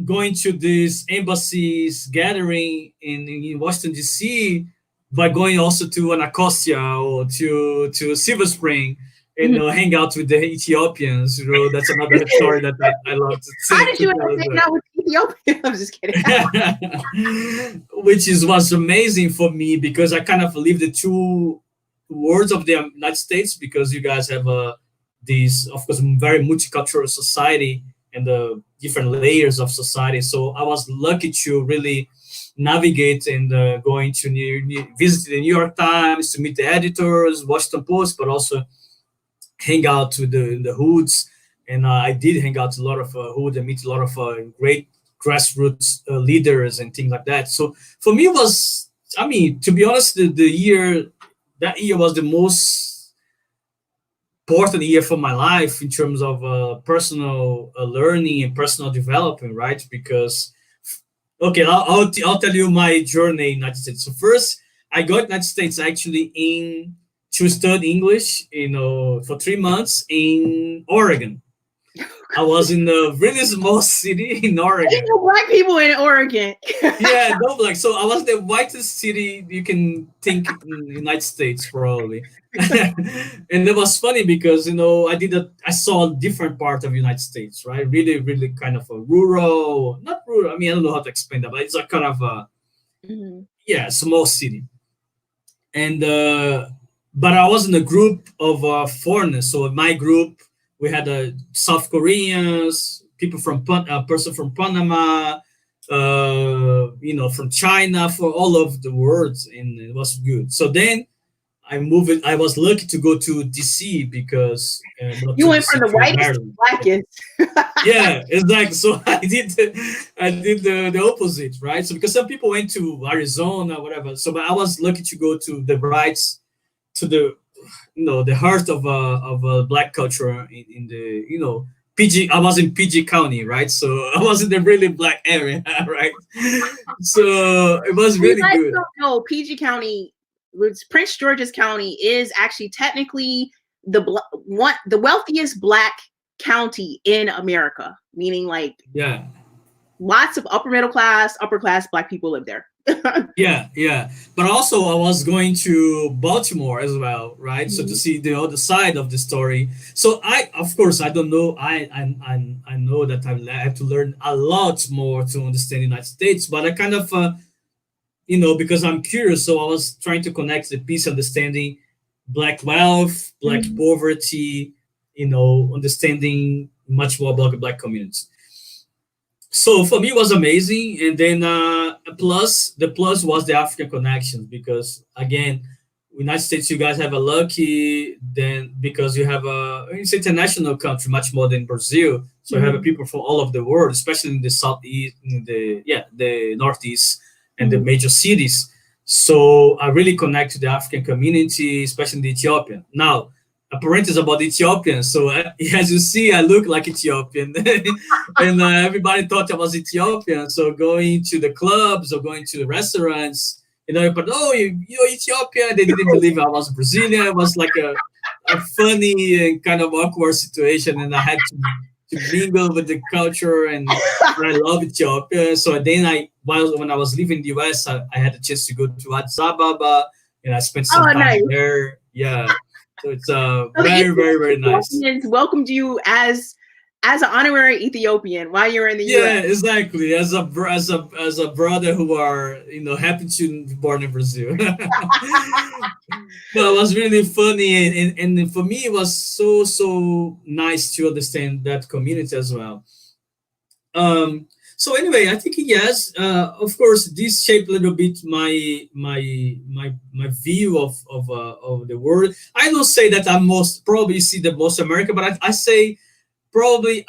going to these embassies gathering in Washington, D.C., by going also to Anacostia or to Silver Spring and hang out with the Ethiopians. That's another story that I love to say. How did you ever hang out with Ethiopia? I'm just kidding. Which was amazing for me because I kind of live the two worlds of the United States, because you guys have these, of course, very multicultural society and the different layers of society. So I was lucky to really navigate and going to visit the New York Times to meet the editors, Washington Post, but also hang out with the hoods. And I did hang out a lot of hood and meet a lot of great grassroots leaders and things like that. So for me, it was, to be honest, that year was the most important year for my life in terms of personal learning and personal development, right? Because okay, I'll tell you my journey in the United States. So first, I got United States actually to study English, for 3 months in Oregon. I was in a really small city in Oregon. Ain't no Black people in Oregon. Yeah, no Black. So I was the whitest city you can think in the United States, probably. And it was funny because, I saw a different part of the United States, right? Really, really kind of a rural, not rural. I don't know how to explain that, but it's a kind of a, small city. And, but I was in a group of foreigners. So in my group, we had South Koreans, people from a person from Panama, from China, for all of the world, and it was good. So then I was lucky to go to DC because you went from the whitest to blackest. Yeah, exactly. So I did the opposite, right? So because some people went to Arizona, whatever. So but I was lucky to go to the rights, to the heart of a Black culture in the PG. I was in PG County, right? So I was in the really Black area, right? So it was really good. No, PG County, Prince George's County, is actually technically the wealthiest Black county in America, meaning lots of upper class Black people live there. yeah, but also I was going to Baltimore as well, right? So to see the other side of the story. So I don't know. I know that I have to learn a lot more to understand the United States, but I kind of because I'm curious, so I was trying to connect the piece, understanding Black wealth, Black poverty, understanding much more about the Black community. So for me, it was amazing. And then the plus was the African connections, because again, United States, you guys have a lucky then, because you have it's an international country much more than Brazil. So you have people from all over the world, especially in the southeast, the northeast, and the major cities. So I really connect to the African community, especially the Ethiopian. Now, a parenthesis about Ethiopian. So as you see, I look like Ethiopian, and everybody thought I was Ethiopian. So going to the clubs or going to the restaurants, but you're Ethiopian. They didn't believe I was Brazilian. It was like a funny and kind of awkward situation, and I had to mingle with the culture, and I love Ethiopia. So then when I was living in the US, I had a chance to go to Addis Ababa, and I spent some time there. Yeah. So it's very, very, very nice. Welcomed you as an honorary Ethiopian while you're in the US. Yeah, exactly. As a brother who are happy to be born in Brazil. But it was really funny, and for me it was so nice to understand that community as well. So anyway, I think yes, of course, this shaped a little bit my view of the world. I don't say that I'm most probably see the most American, but I say probably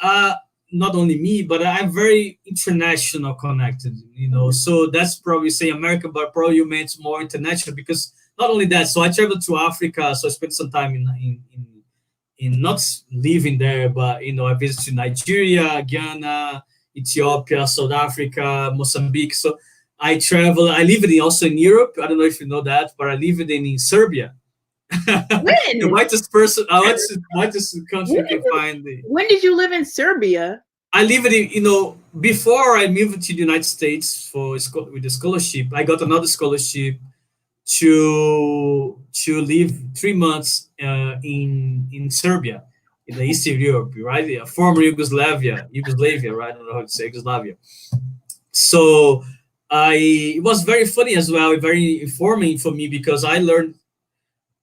not only me, but I'm very international connected. So that's probably say American, but probably you meant more international because not only that. So I traveled to Africa, so I spent some time in not living there, but I visited Nigeria, Ghana, Ethiopia, South Africa, Mozambique. So I travel. I lived also in Europe. I don't know if you know that, but I lived in Serbia. The When? whitest country you can find. When did you live in Serbia? I lived in, before I moved to the United States with the scholarship. I got another scholarship to live 3 months in Serbia, in the Eastern Europe, right? Former Yugoslavia, right? I don't know how to say Yugoslavia. So it was very funny as well, very informing for me because I learned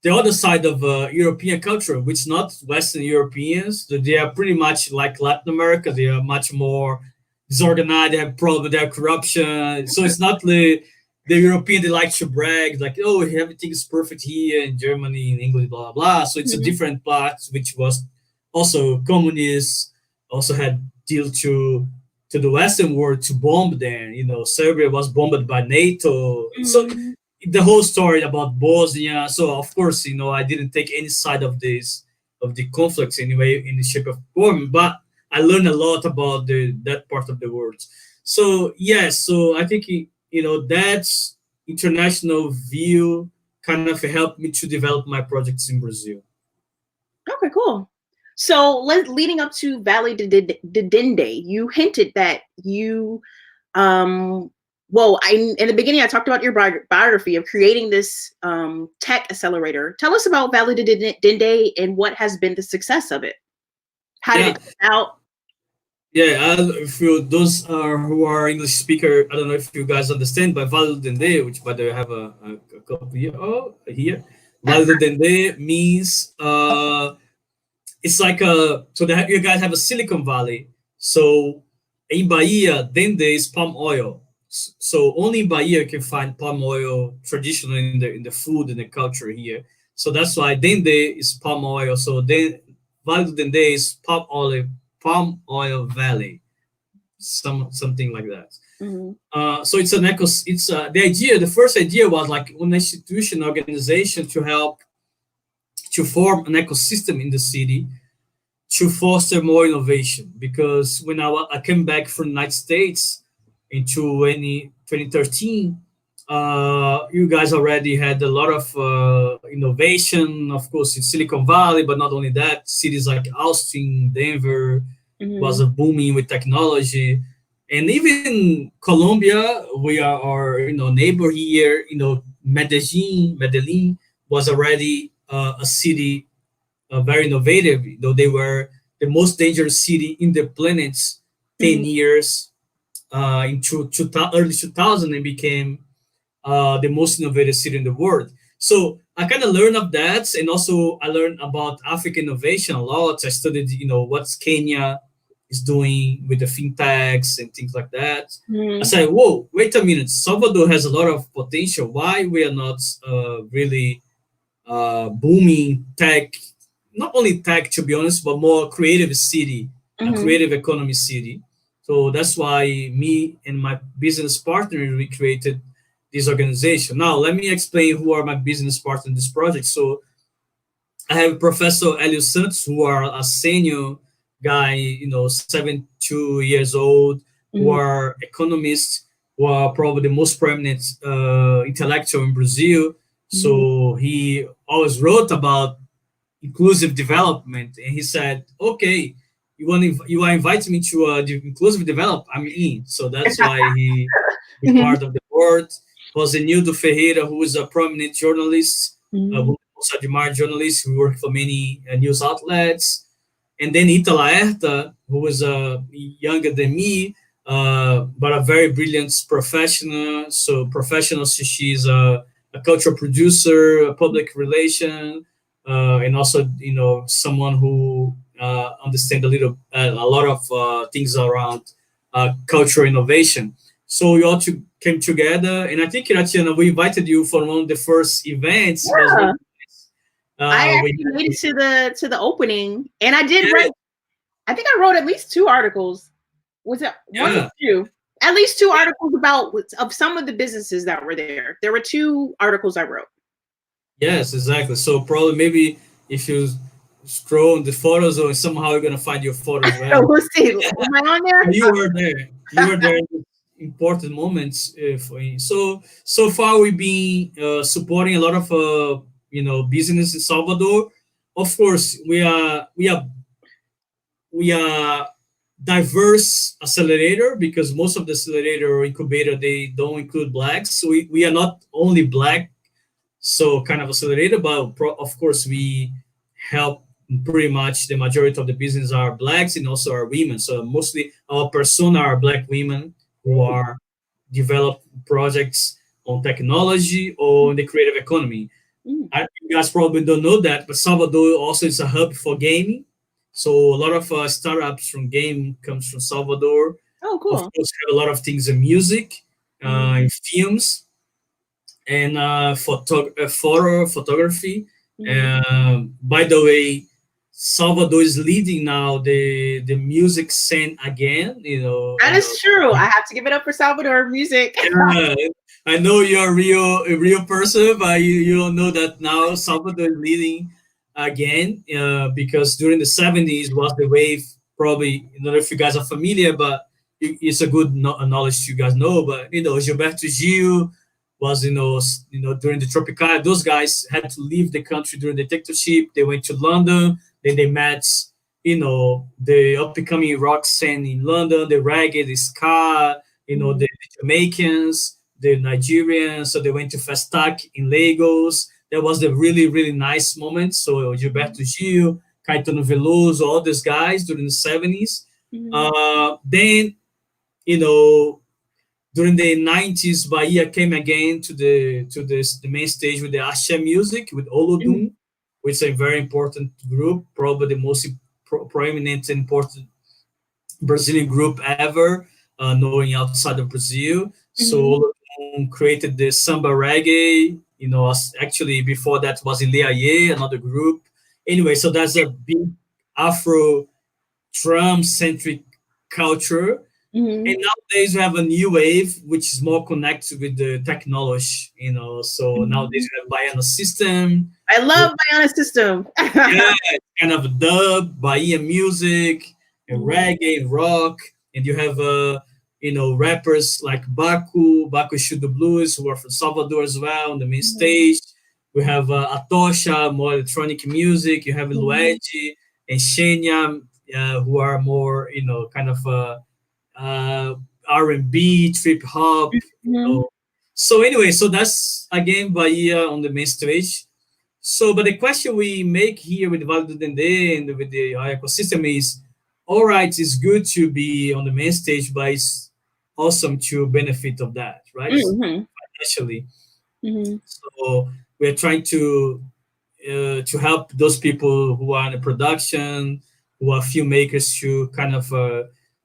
the other side of European culture, which not Western Europeans. They are pretty much like Latin America. They are much more disorganized. They have problems. They have corruption. So it's not the European. They like to brag, like, oh, everything is perfect here in Germany, in England, blah blah blah. So it's a different part, which was also communists. Also had deal to the Western world to bomb them. Serbia was bombed by NATO. So the whole story about Bosnia. So of course, I didn't take any side of the conflicts anyway in the shape of form, but I learned a lot about that part of the world. So yes, so I think that's international view kind of helped me to develop my projects in Brazil. Okay, cool. So leading up to Vale de Dendê, you hinted that you in the beginning, I talked about your biography of creating this tech accelerator. Tell us about Vale de Dendê and what has been the success of it. How did it come out? Yeah, if those who are English speaker, I don't know if you guys understand, but Vale de Dendê, which by the way I have a copy here. Oh, here. Vale de Dendê means it's like you guys have a Silicon Valley. So in Bahia, Dendê is palm oil. So only in Bahia you can find palm oil traditionally in the food and the culture here. So that's why Dendê is palm oil. So Vale do Dendê is palm oil valley, something like that. So it's an the first idea was like an institution organization to help to form an ecosystem in the city to foster more innovation. Because when I came back from the United States in 2013, you guys already had a lot of innovation, of course, in Silicon Valley, but not only that, cities like Austin, Denver was booming with technology. And even Colombia, we are our neighbor here, Medellin was already a city very innovative, though they were the most dangerous city in the planet 10 years into early 2000 and became the most innovative city in the world. So I kind of learned of that, and also I learned about African innovation a lot. I studied, what's Kenya is doing with the fintechs and things like that. I said, whoa, wait a minute, Salvador has a lot of potential. Why we are not really booming tech? Not only tech, to be honest, but more creative city, a creative economy city. So that's why me and my business partner, we created this organization. Now, let me explain who are my business partners in this project. So I have Professor Elio Santos, who are a senior guy, 72 years old, who are economists, who are probably the most prominent intellectual in Brazil. So he always wrote about inclusive development, and he said, okay, you are inviting me to the inclusive develop, I'm in. So that's why he is part of the board. Rosenildo Ferreira, who is a prominent journalist, also admired journalist who worked for many news outlets. And then Ita Laerta, who is younger than me, but a very brilliant professional. So professional, she's a cultural producer, a public relation, and also someone who understands a lot of things around cultural innovation. So we all came together, and I think Kiratiana, we invited you for one of the first events. It was Yeah. really I nice. actually made it to the opening, and I did Yeah. write. I think I wrote at least 2 articles. Was it one Yeah. or 2? At least 2 articles of some of the businesses that were there. There were 2 articles I wrote. Yes, exactly. So probably maybe if you scroll in the photos, or somehow you're gonna find your photos, right? So we'll see. Am I on there? You were there. You were there in the important moments. For you. So far, we've been supporting a lot of business in Salvador. Of course, we are diverse accelerator, because most of the accelerator or incubator, they don't include blacks. So we are not only black, so kind of accelerator, but of course we help pretty much the majority of the business are blacks and also are women. So mostly our persona are black women who are develop projects on technology or in the creative economy. You guys probably don't know that, but Salvador also is a hub for gaming. So a lot of startups from game comes from Salvador. Oh, Of cool. course, we have a lot of things in music, in films, and photography. By the way, Salvador is leading now the music scene again. That is true. I have to give it up for Salvador music. Yeah, I know you're a real person, but you don't know that now Salvador is leading again, because during the 70s was the wave. Probably, I don't know if you guys are familiar, but it's a good knowledge you guys know. But Gilberto Gil was during the Tropical. Those guys had to leave the country during the dictatorship. They went to London. Then they met the up and coming rock scene in London, the reggae, the ska, the Jamaicans, the Nigerians. So they went to Festac in Lagos. That was the really, really nice moment. So Gilberto Gil, Caetano Veloso, all these guys during the 70s. Then, during the 90s, Bahia came again to the main stage with the Asha music, with Olodum, which is a very important group, probably the most prominent and important Brazilian group ever, knowing outside of Brazil. So created the samba reggae. Actually before that was Ileaye, another group. Anyway, so that's a big Afro drum centric culture. And nowadays we have a new wave which is more connected with the technology. So nowadays we have Baiana system. I love Baiana system. Yeah, kind of dub, Bahia music, and reggae, and rock, and you have rappers like Baku Shoot the Blues, who are from Salvador as well on the main stage. We have Atosha, more electronic music. You have Luigi and Shenya, who are more kind of R&B, trip hop. So anyway, so that's again Bahia on the main stage. So, but the question we make here with Vale do Dendê and with the ecosystem is, all right, it's good to be on the main stage, but it's awesome to benefit of that, right? Financially. So we're trying to help those people who are in the production, who are filmmakers, to kind of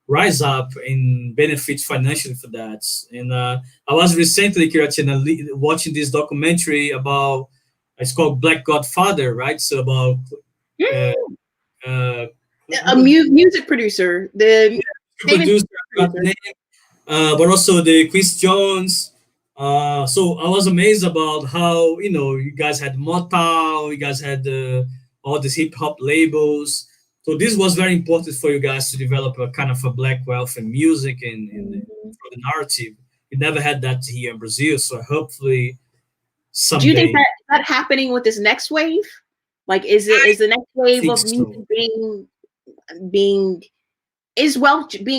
rise up and benefit financially for that. And I was recently, Kiratiana, watching this documentary about, it's called Black Godfather, right? So about a music producer, the producer, but also the Chris Jones. So I was amazed about how you guys had Motown, you guys had all these hip hop labels. So this was very important for you guys to develop a kind of a black wealth in music and for the narrative. We never had that here in Brazil, so hopefully someday. Do you think that happening with this next wave? Like, is the next wave of music being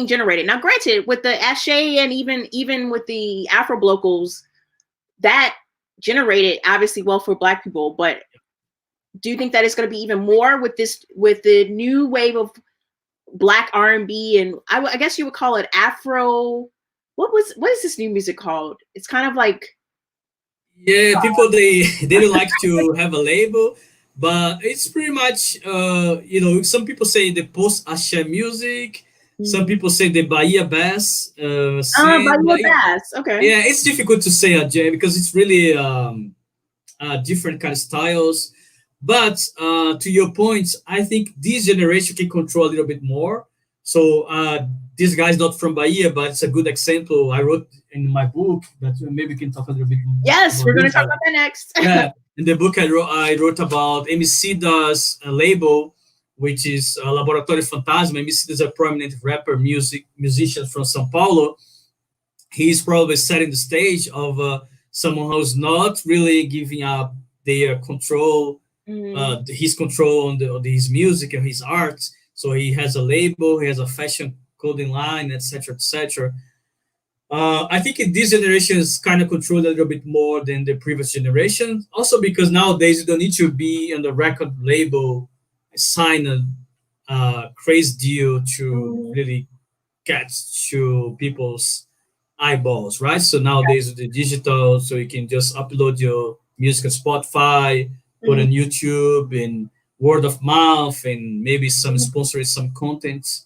generated? Now, granted, with the Ashe and even with the Afro locals, that generated obviously wealth for Black people. But do you think that it's going to be even more with the new wave of Black R&B, and I guess you would call it Afro? What is this new music called? It's kind of like, yeah, people they don't like to have a label, but it's pretty much some people say the post Asha music. Some people say the Bahia bass. Bahia bass. Okay. Yeah, it's difficult to say, Jay, because it's really different kind of styles. But to your point, I think this generation can control a little bit more. So this guy's not from Bahia, but it's a good example. I wrote in my book that maybe we can talk a little bit more. Yes, we're going to talk about that next. Yeah, in the book I wrote about Emicida's label, which is Laboratório Fantasma. Emicida is a prominent rapper, musician from São Paulo. He's probably setting the stage of someone who's not really giving up their control, his control on his music and his art. So he has a label, he has a fashion clothing line, etc., etc. I think this generation is kind of controlled a little bit more than the previous generation. Also because nowadays you don't need to be on the record label, sign a crazy deal to really get to people's eyeballs, right? So nowadays with the digital, so you can just upload your music on Spotify, put on YouTube, and word of mouth, and maybe sponsoring some content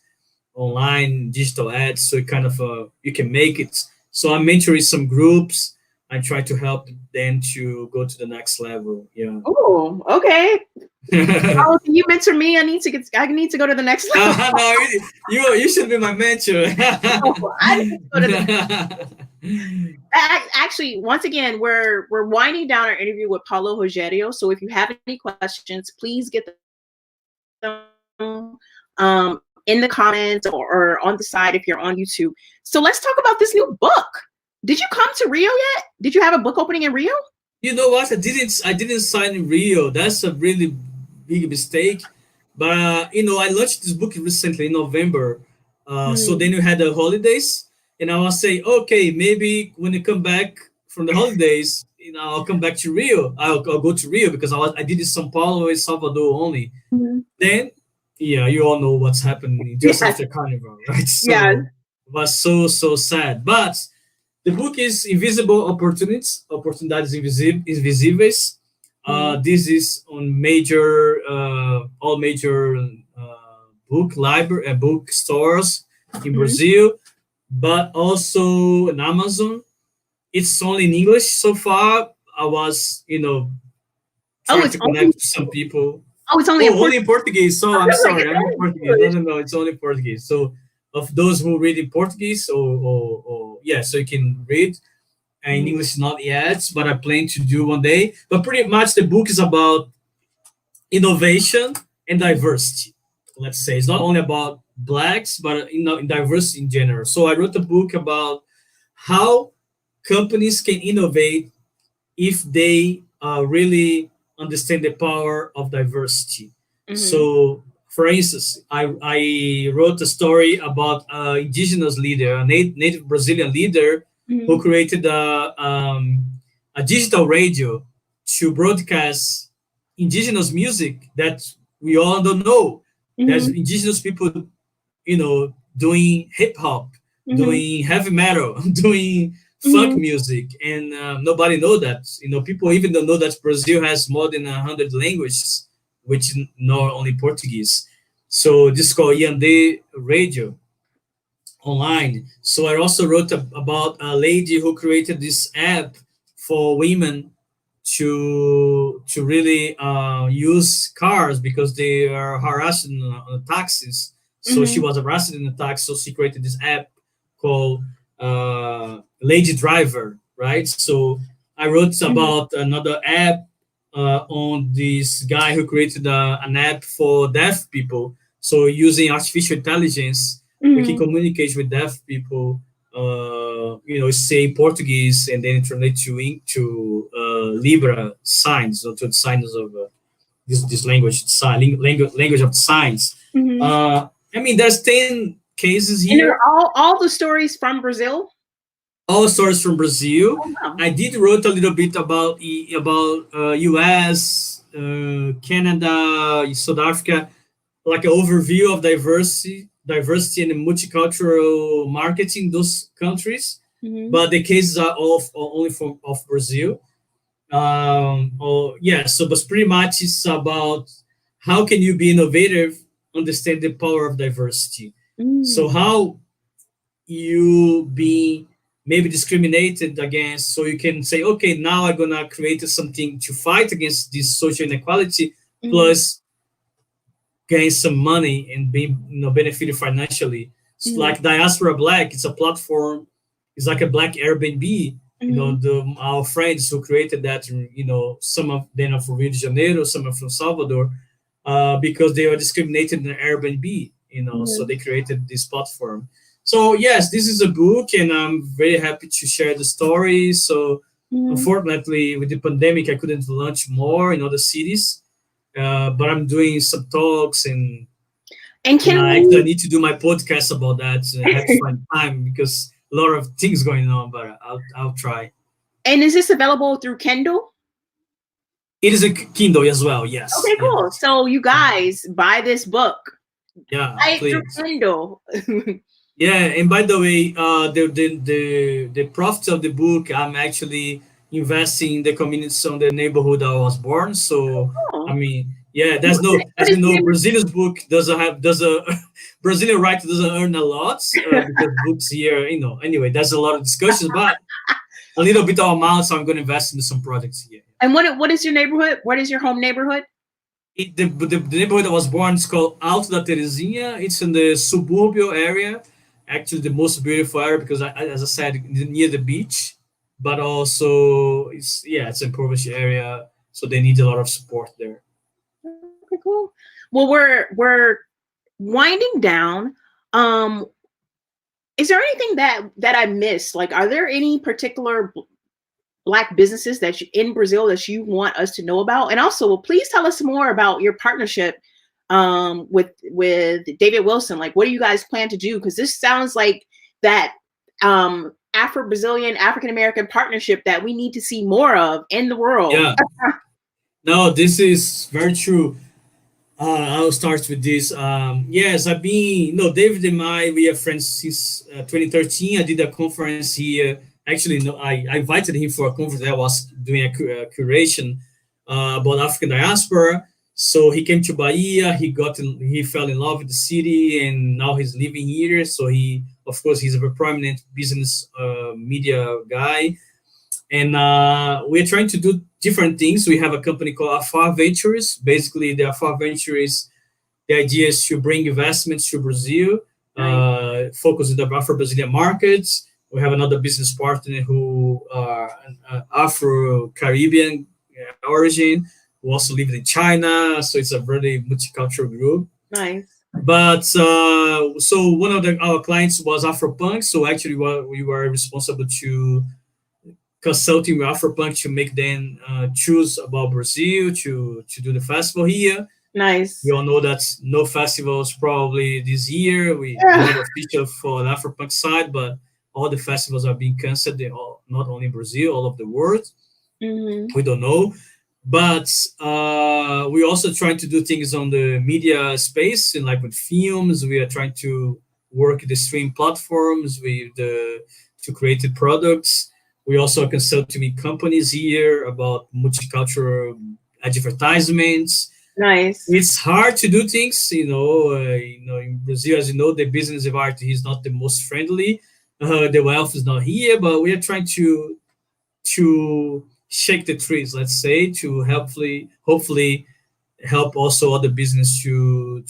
online, digital ads, so kind of you can make it. So I'm mentoring some groups. I try to help them to go to the next level. Yeah. Oh, okay. Oh, can you mentor me? I need to go to the next level. No, you should be my mentor. I need to go to the Actually, once again, we're winding down our interview with Paulo Rogério. So if you have any questions, please get them in the comments or on the side if you're on YouTube. So let's talk about this new book. Did you come to Rio yet? Did you have a book opening in Rio? You know what? I didn't sign in Rio. That's a really big mistake. But I launched this book recently in November. So then we had the holidays, and I was saying, okay, maybe when you come back from the holidays, I'll come back to Rio. I'll go to Rio because I did it São Paulo and Salvador only. Then, you all know what's happening just after Carnival, right? So it was so sad. But the book is Invisible Oportunidades Invisíveis. This is on all major book stores in Brazil, but also in Amazon. It's only in English so far. I was, trying to connect to some people. Oh, it's only in Portuguese. So I'm sorry, I'm in Portuguese. No, it's only Portuguese. So of those who read in Portuguese, so you can read. And in English, not yet, but I plan to do one day. But pretty much the book is about innovation and diversity. Let's say it's not only about blacks, but in diversity in general. So I wrote a book about how companies can innovate if they really understand the power of diversity. So, for instance, I wrote a story about an indigenous leader, a native Brazilian leader who created a digital radio to broadcast indigenous music that we all don't know. There's indigenous people, doing hip hop, doing heavy metal, doing funk music, and nobody know that. People even don't know that Brazil has more than 100 languages, which is not only Portuguese. So this is called Dendê Radio online. So I also wrote about a lady who created this app for women to really use cars because they are harassed on the taxis. So she was harassed in the taxi, so she created this app called Lady Driver, right? So I wrote about another app on this guy who created an app for deaf people. So using artificial intelligence, we can communicate with deaf people, say Portuguese and then translate to Libra signs, or to the signs of this language of signs. There's 10 cases here. And all the stories from Brazil? All stories from Brazil. Oh, wow. I did wrote a little bit about US, Canada, South Africa, like an overview of diversity and multicultural marketing in those countries. But the cases are all only of Brazil. So but pretty much it's about how can you be innovative, understand the power of diversity. So how you be maybe discriminated against, so you can say, okay, now I'm gonna create something to fight against this social inequality, plus gain some money and be benefited financially. It's like Diaspora Black. It's a platform. It's like a Black Airbnb. Our friends who created that. Some of them are from Rio de Janeiro, some are from Salvador, because they were discriminated in Airbnb. So they created this platform. So yes, this is a book, and I'm very happy to share the story. So unfortunately, with the pandemic, I couldn't launch more in other cities. But I'm doing some talks, and I actually need to do my podcast about that. So I have to find time because a lot of things going on, but I'll try. And is this available through Kindle? It is a Kindle as well, yes. Okay, cool. Yes. So you guys buy this book. Yeah, buy it through Kindle. Yeah, and by the way, the profits of the book, I'm actually investing in the communities on the neighborhood I was born. So I mean, yeah, there's no, as you know, Brazilian's book Brazilian writer doesn't earn a lot because books here, anyway, there's a lot of discussions, but a little bit of amount, so I'm going to invest in some projects here. And what is your neighborhood? What is your home neighborhood? The neighborhood I was born is called Alto da Terezinha. It's in the suburbio area, actually the most beautiful area because, as I said, near the beach, but also it's a impoverished area, so they need a lot of support there. Okay, cool. Well, we're winding down. Is there anything that I missed? Like, are there any particular Black businesses in Brazil that you want us to know about? And also, please tell us more about your partnership with David Wilson. Like, what do you guys plan to do? Because this sounds like that Afro-Brazilian, African-American partnership that we need to see more of in the world. Yeah. No, this is very true. I'll start with this. Yes, I've been, David and we are friends since 2013. I did a conference here. Actually, I invited him for a conference. I was doing a curation about African diaspora. So he came to Bahia. He fell in love with the city, and now he's living here. So of course, he's a very prominent business media guy. And we're trying to do different things. We have a company called Afar Ventures. Basically, the Afar Ventures, the idea is to bring investments to Brazil, focus on the Afro-Brazilian markets. We have another business partner who are Afro-Caribbean origin, who also live in China. So it's a very multicultural group. Nice. But so one of our clients was Afropunk. So actually, we were responsible to consulting with Afropunk to make them choose about Brazil to do the festival here. Nice. We all know that no festivals probably this year. We not official for the Afropunk side, but all the festivals are being canceled. Not only in Brazil, all over the world. Mm-hmm. We don't know. But we're also trying to do things on the media space, and like with films, we are trying to work the stream platforms to create the products. We also consult to meet companies here about multicultural advertisements. Nice. It's hard to do things, in Brazil, as you know, the business environment is not the most friendly. The wealth is not here, but we are trying to shake the trees, let's say, to hopefully help also other business to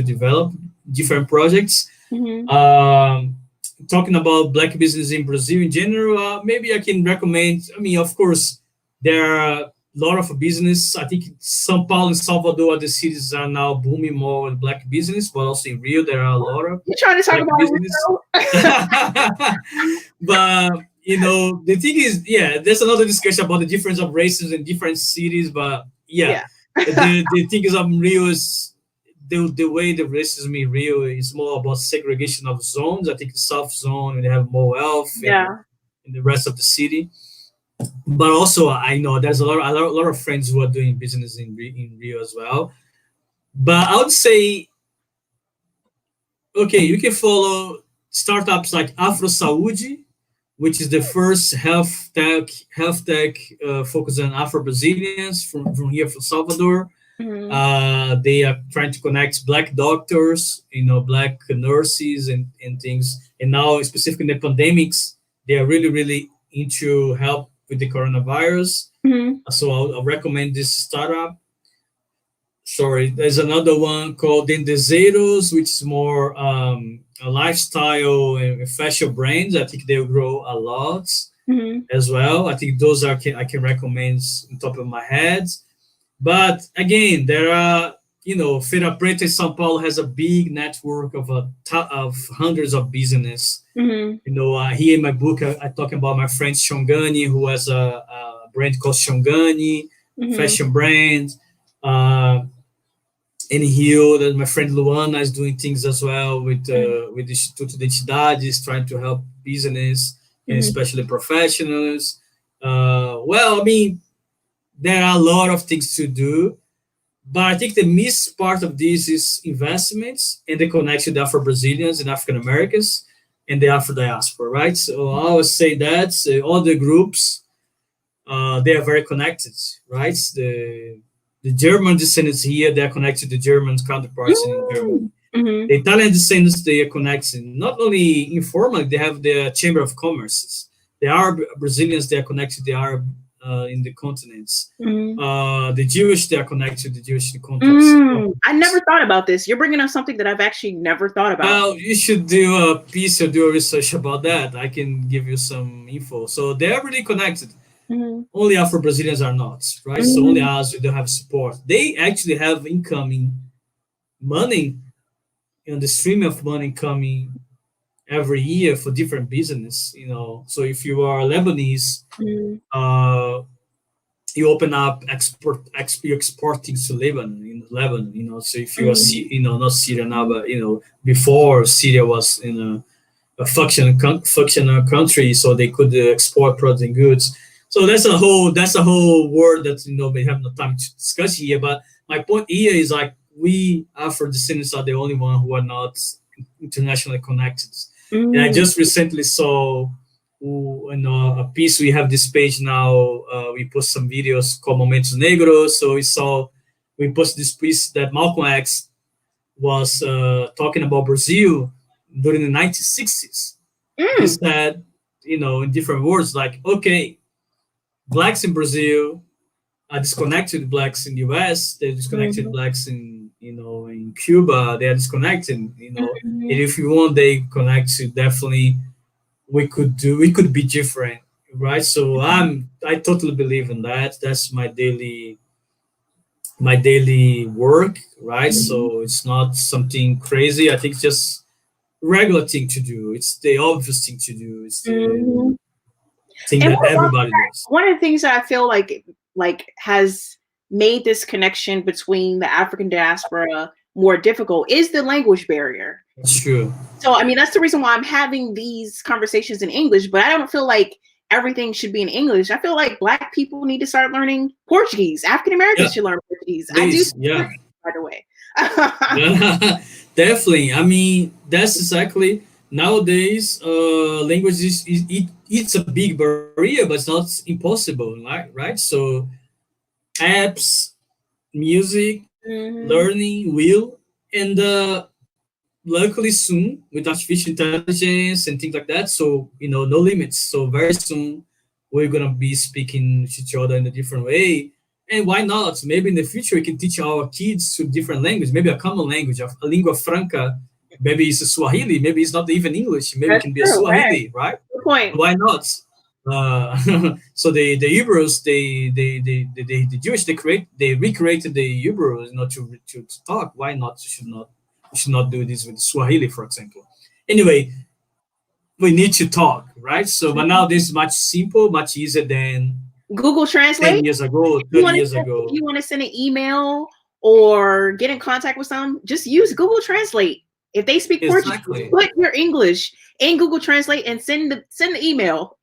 develop different projects. Mm-hmm. Talking about Black business in Brazil in general, maybe I can recommend. I mean, of course, there are a lot of business. I think São Paulo and Salvador, the cities are now booming more with Black business, but also in Rio, there are a lot of. You're trying to talk about business. But the thing is, there's another discussion about the difference of races in different cities. But the thing is, Rio is. The way the racism in Rio is more about segregation of zones. I think the South Zone, they have more wealth in the rest of the city. But also, I know there's a lot of friends who are doing business in Rio as well. But I would say, okay, you can follow startups like Afro Saúde, which is the first health tech focused on Afro-Brazilians from here from Salvador. They are trying to connect Black doctors, Black nurses and things. And now, specifically in the pandemics, they are really, really into help with the coronavirus. So I'll recommend this startup. Sorry, there's another one called Dendê, which is more a lifestyle and fashion brands. I think they'll grow a lot as well. I think those I can recommend on top of my head. But again, there are, Feira Preta in São Paulo has a big network of hundreds of business. Here in my book, I talk about my friend Shongani, who has a brand called Shongani, fashion brand. In Rio, that my friend Luana is doing things as well with Instituto Identidades, trying to help business and especially professionals. Well, I mean, there are a lot of things to do, but I think the missed part of this is investments and the connection to Afro-Brazilians and African Americans and the Afro diaspora, right? So I always say that all the groups, they are very connected, right? The German descendants here, they are connected to German counterparts in Germany. The Italian descendants, they are connected not only informally, they have the Chamber of Commerce. The Arab Brazilians, they are connected to the Arab in the continents. The Jewish, they are connected to the Jewish continents. I never thought about this. You're bringing up something that I've actually never thought about. Well, you should do a piece or do a research about that. I can give you some info. So they are really connected. Only Afro-Brazilians are not, right? So only us, we don't have support. They actually have incoming money, the stream of money coming every year for different business, So if you are Lebanese, you open up you're exporting to Lebanon, So if you are, not Syria now, but before Syria was a functional country, so they could export products and goods. So that's a whole word that we have no time to discuss here. But my point here is like we Afro descendants are the only one who are not internationally connected. And I just recently saw a piece. We have this page now. We post some videos called Momentos Negros. So we posted this piece that Malcolm X was talking about Brazil during the 1960s. He said, in different words, like, okay, Blacks in Brazil are disconnected. Blacks in the US, they're disconnected. Blacks in in Cuba, they are disconnected. And if you want, they connect. To definitely, we could be different, right? So I totally believe in that. That's my daily work, right? So it's not something crazy. I think it's just regular thing to do. It's the obvious thing to do. It's the thing that everybody knows. One of the things that I feel like has made this connection between the African diaspora more difficult is the language barrier. That's true. So I mean, that's the reason why I'm having these conversations in English, but I don't feel like everything should be in English. I feel like Black people need to start learning Portuguese. African Americans should learn Portuguese. Please, I do, by the way. Definitely. I mean, that's exactly nowadays. Language it's a big barrier, but it's not impossible, right? So, apps, music, learning will, and luckily soon with artificial intelligence and things like that. So no limits. So very soon we're gonna be speaking to each other in a different way. And why not? Maybe in the future we can teach our kids to different language, maybe a common language, a lingua franca. Maybe it's a Swahili. Maybe it's not even English. Maybe it can be a Swahili, right? Good point. Why not? So the Hebrews, the Jewish, they recreated the Hebrews, to talk. Why not? We should not do this with Swahili, for example. Anyway, we need to talk, right? So, but now this is much simple, much easier than Google Translate. 10 years ago, 30 years ago. If you want to send an email or get in contact with someone, just use Google Translate. If they speak Portuguese, put your English in Google Translate and send the email.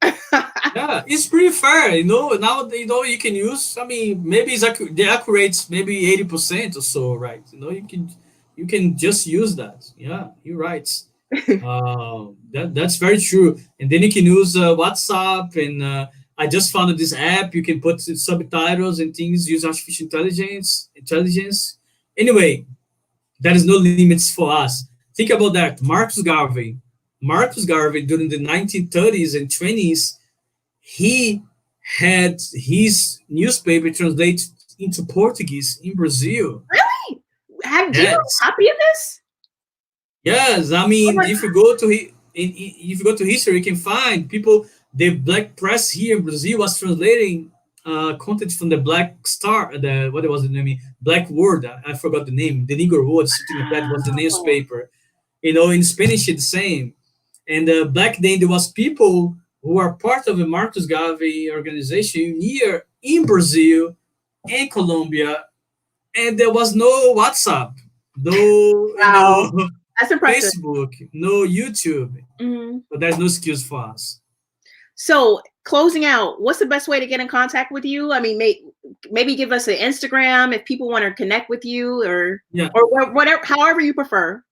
Yeah, it's pretty fair. Now you can use. I mean, maybe it's accurate, maybe 80% or so, right? You can just use that. Yeah, you're right. That's very true. And then you can use WhatsApp and I just found this app. You can put subtitles and things, use artificial intelligence. Anyway, there is no limits for us. Think about that. Marcus Garvey, during the 1930s and 20s, he had his newspaper translated into Portuguese in Brazil. Really? Do you have a copy of this? Yes, I mean, if you go to history, you can find people. The black press here in Brazil was translating content from the Black Star, what was the name? Black Word. I forgot the name. The Negro Word, something like that was the newspaper. In Spanish it's the same. And back then there was people who are part of the Marcus Garvey organization here in Brazil and Colombia, and there was no WhatsApp, no That's impressive. Facebook, no YouTube. But there's no excuse for us. So closing out, what's the best way to get in contact with you? I mean, maybe give us an Instagram if people want to connect with you, or whatever, however you prefer.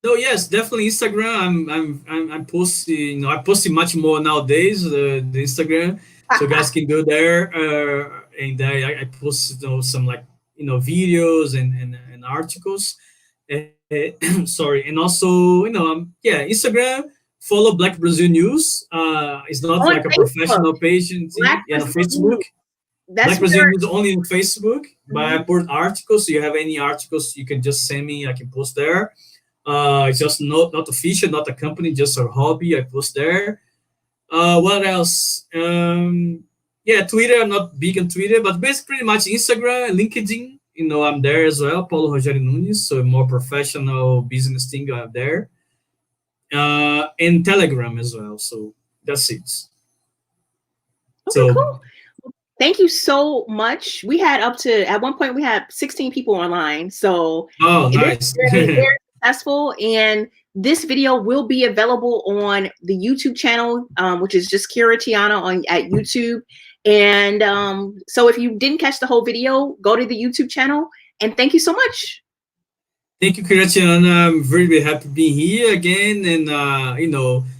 No, yes, definitely Instagram. I'm posting. I posting much more nowadays. The Instagram, so guys can go there. And I post some videos and articles. Sorry, and also Instagram. Follow Black Brazil News. It's not like a professional page on Facebook. Black Brazil News only on Facebook. But I put articles. So you have any articles, you can just send me. I can post there. It's just not official, not a company, just a hobby. I post there. What else? Twitter. I'm not big on Twitter, but basically pretty much Instagram, LinkedIn. I'm there as well. Paulo Rogério Nunes. So a more professional business thing I'm there. And Telegram as well. So that's it. Okay, cool. Thank you so much. We had at one point we had 16 people online. So nice. Very successful. And this video will be available on the YouTube channel, which is just Kiratiana at YouTube. And so if you didn't catch the whole video, go to the YouTube channel. And thank you so much. Thank you, Kiratiana. I'm very, very happy being here again. And,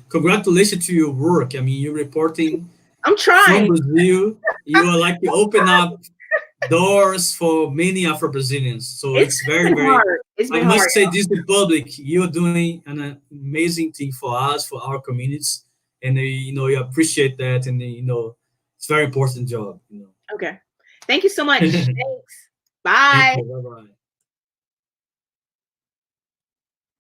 congratulations to your work. I mean, you're reporting I'm trying. from Brazil. You are like to open up doors for many Afro-Brazilians. So it's very, very hard. I must say this to the public. You're doing an amazing thing for us, for our communities. And, you appreciate that. And, it's a very important job. Okay. Thank you so much. Thanks. Bye. Bye-bye.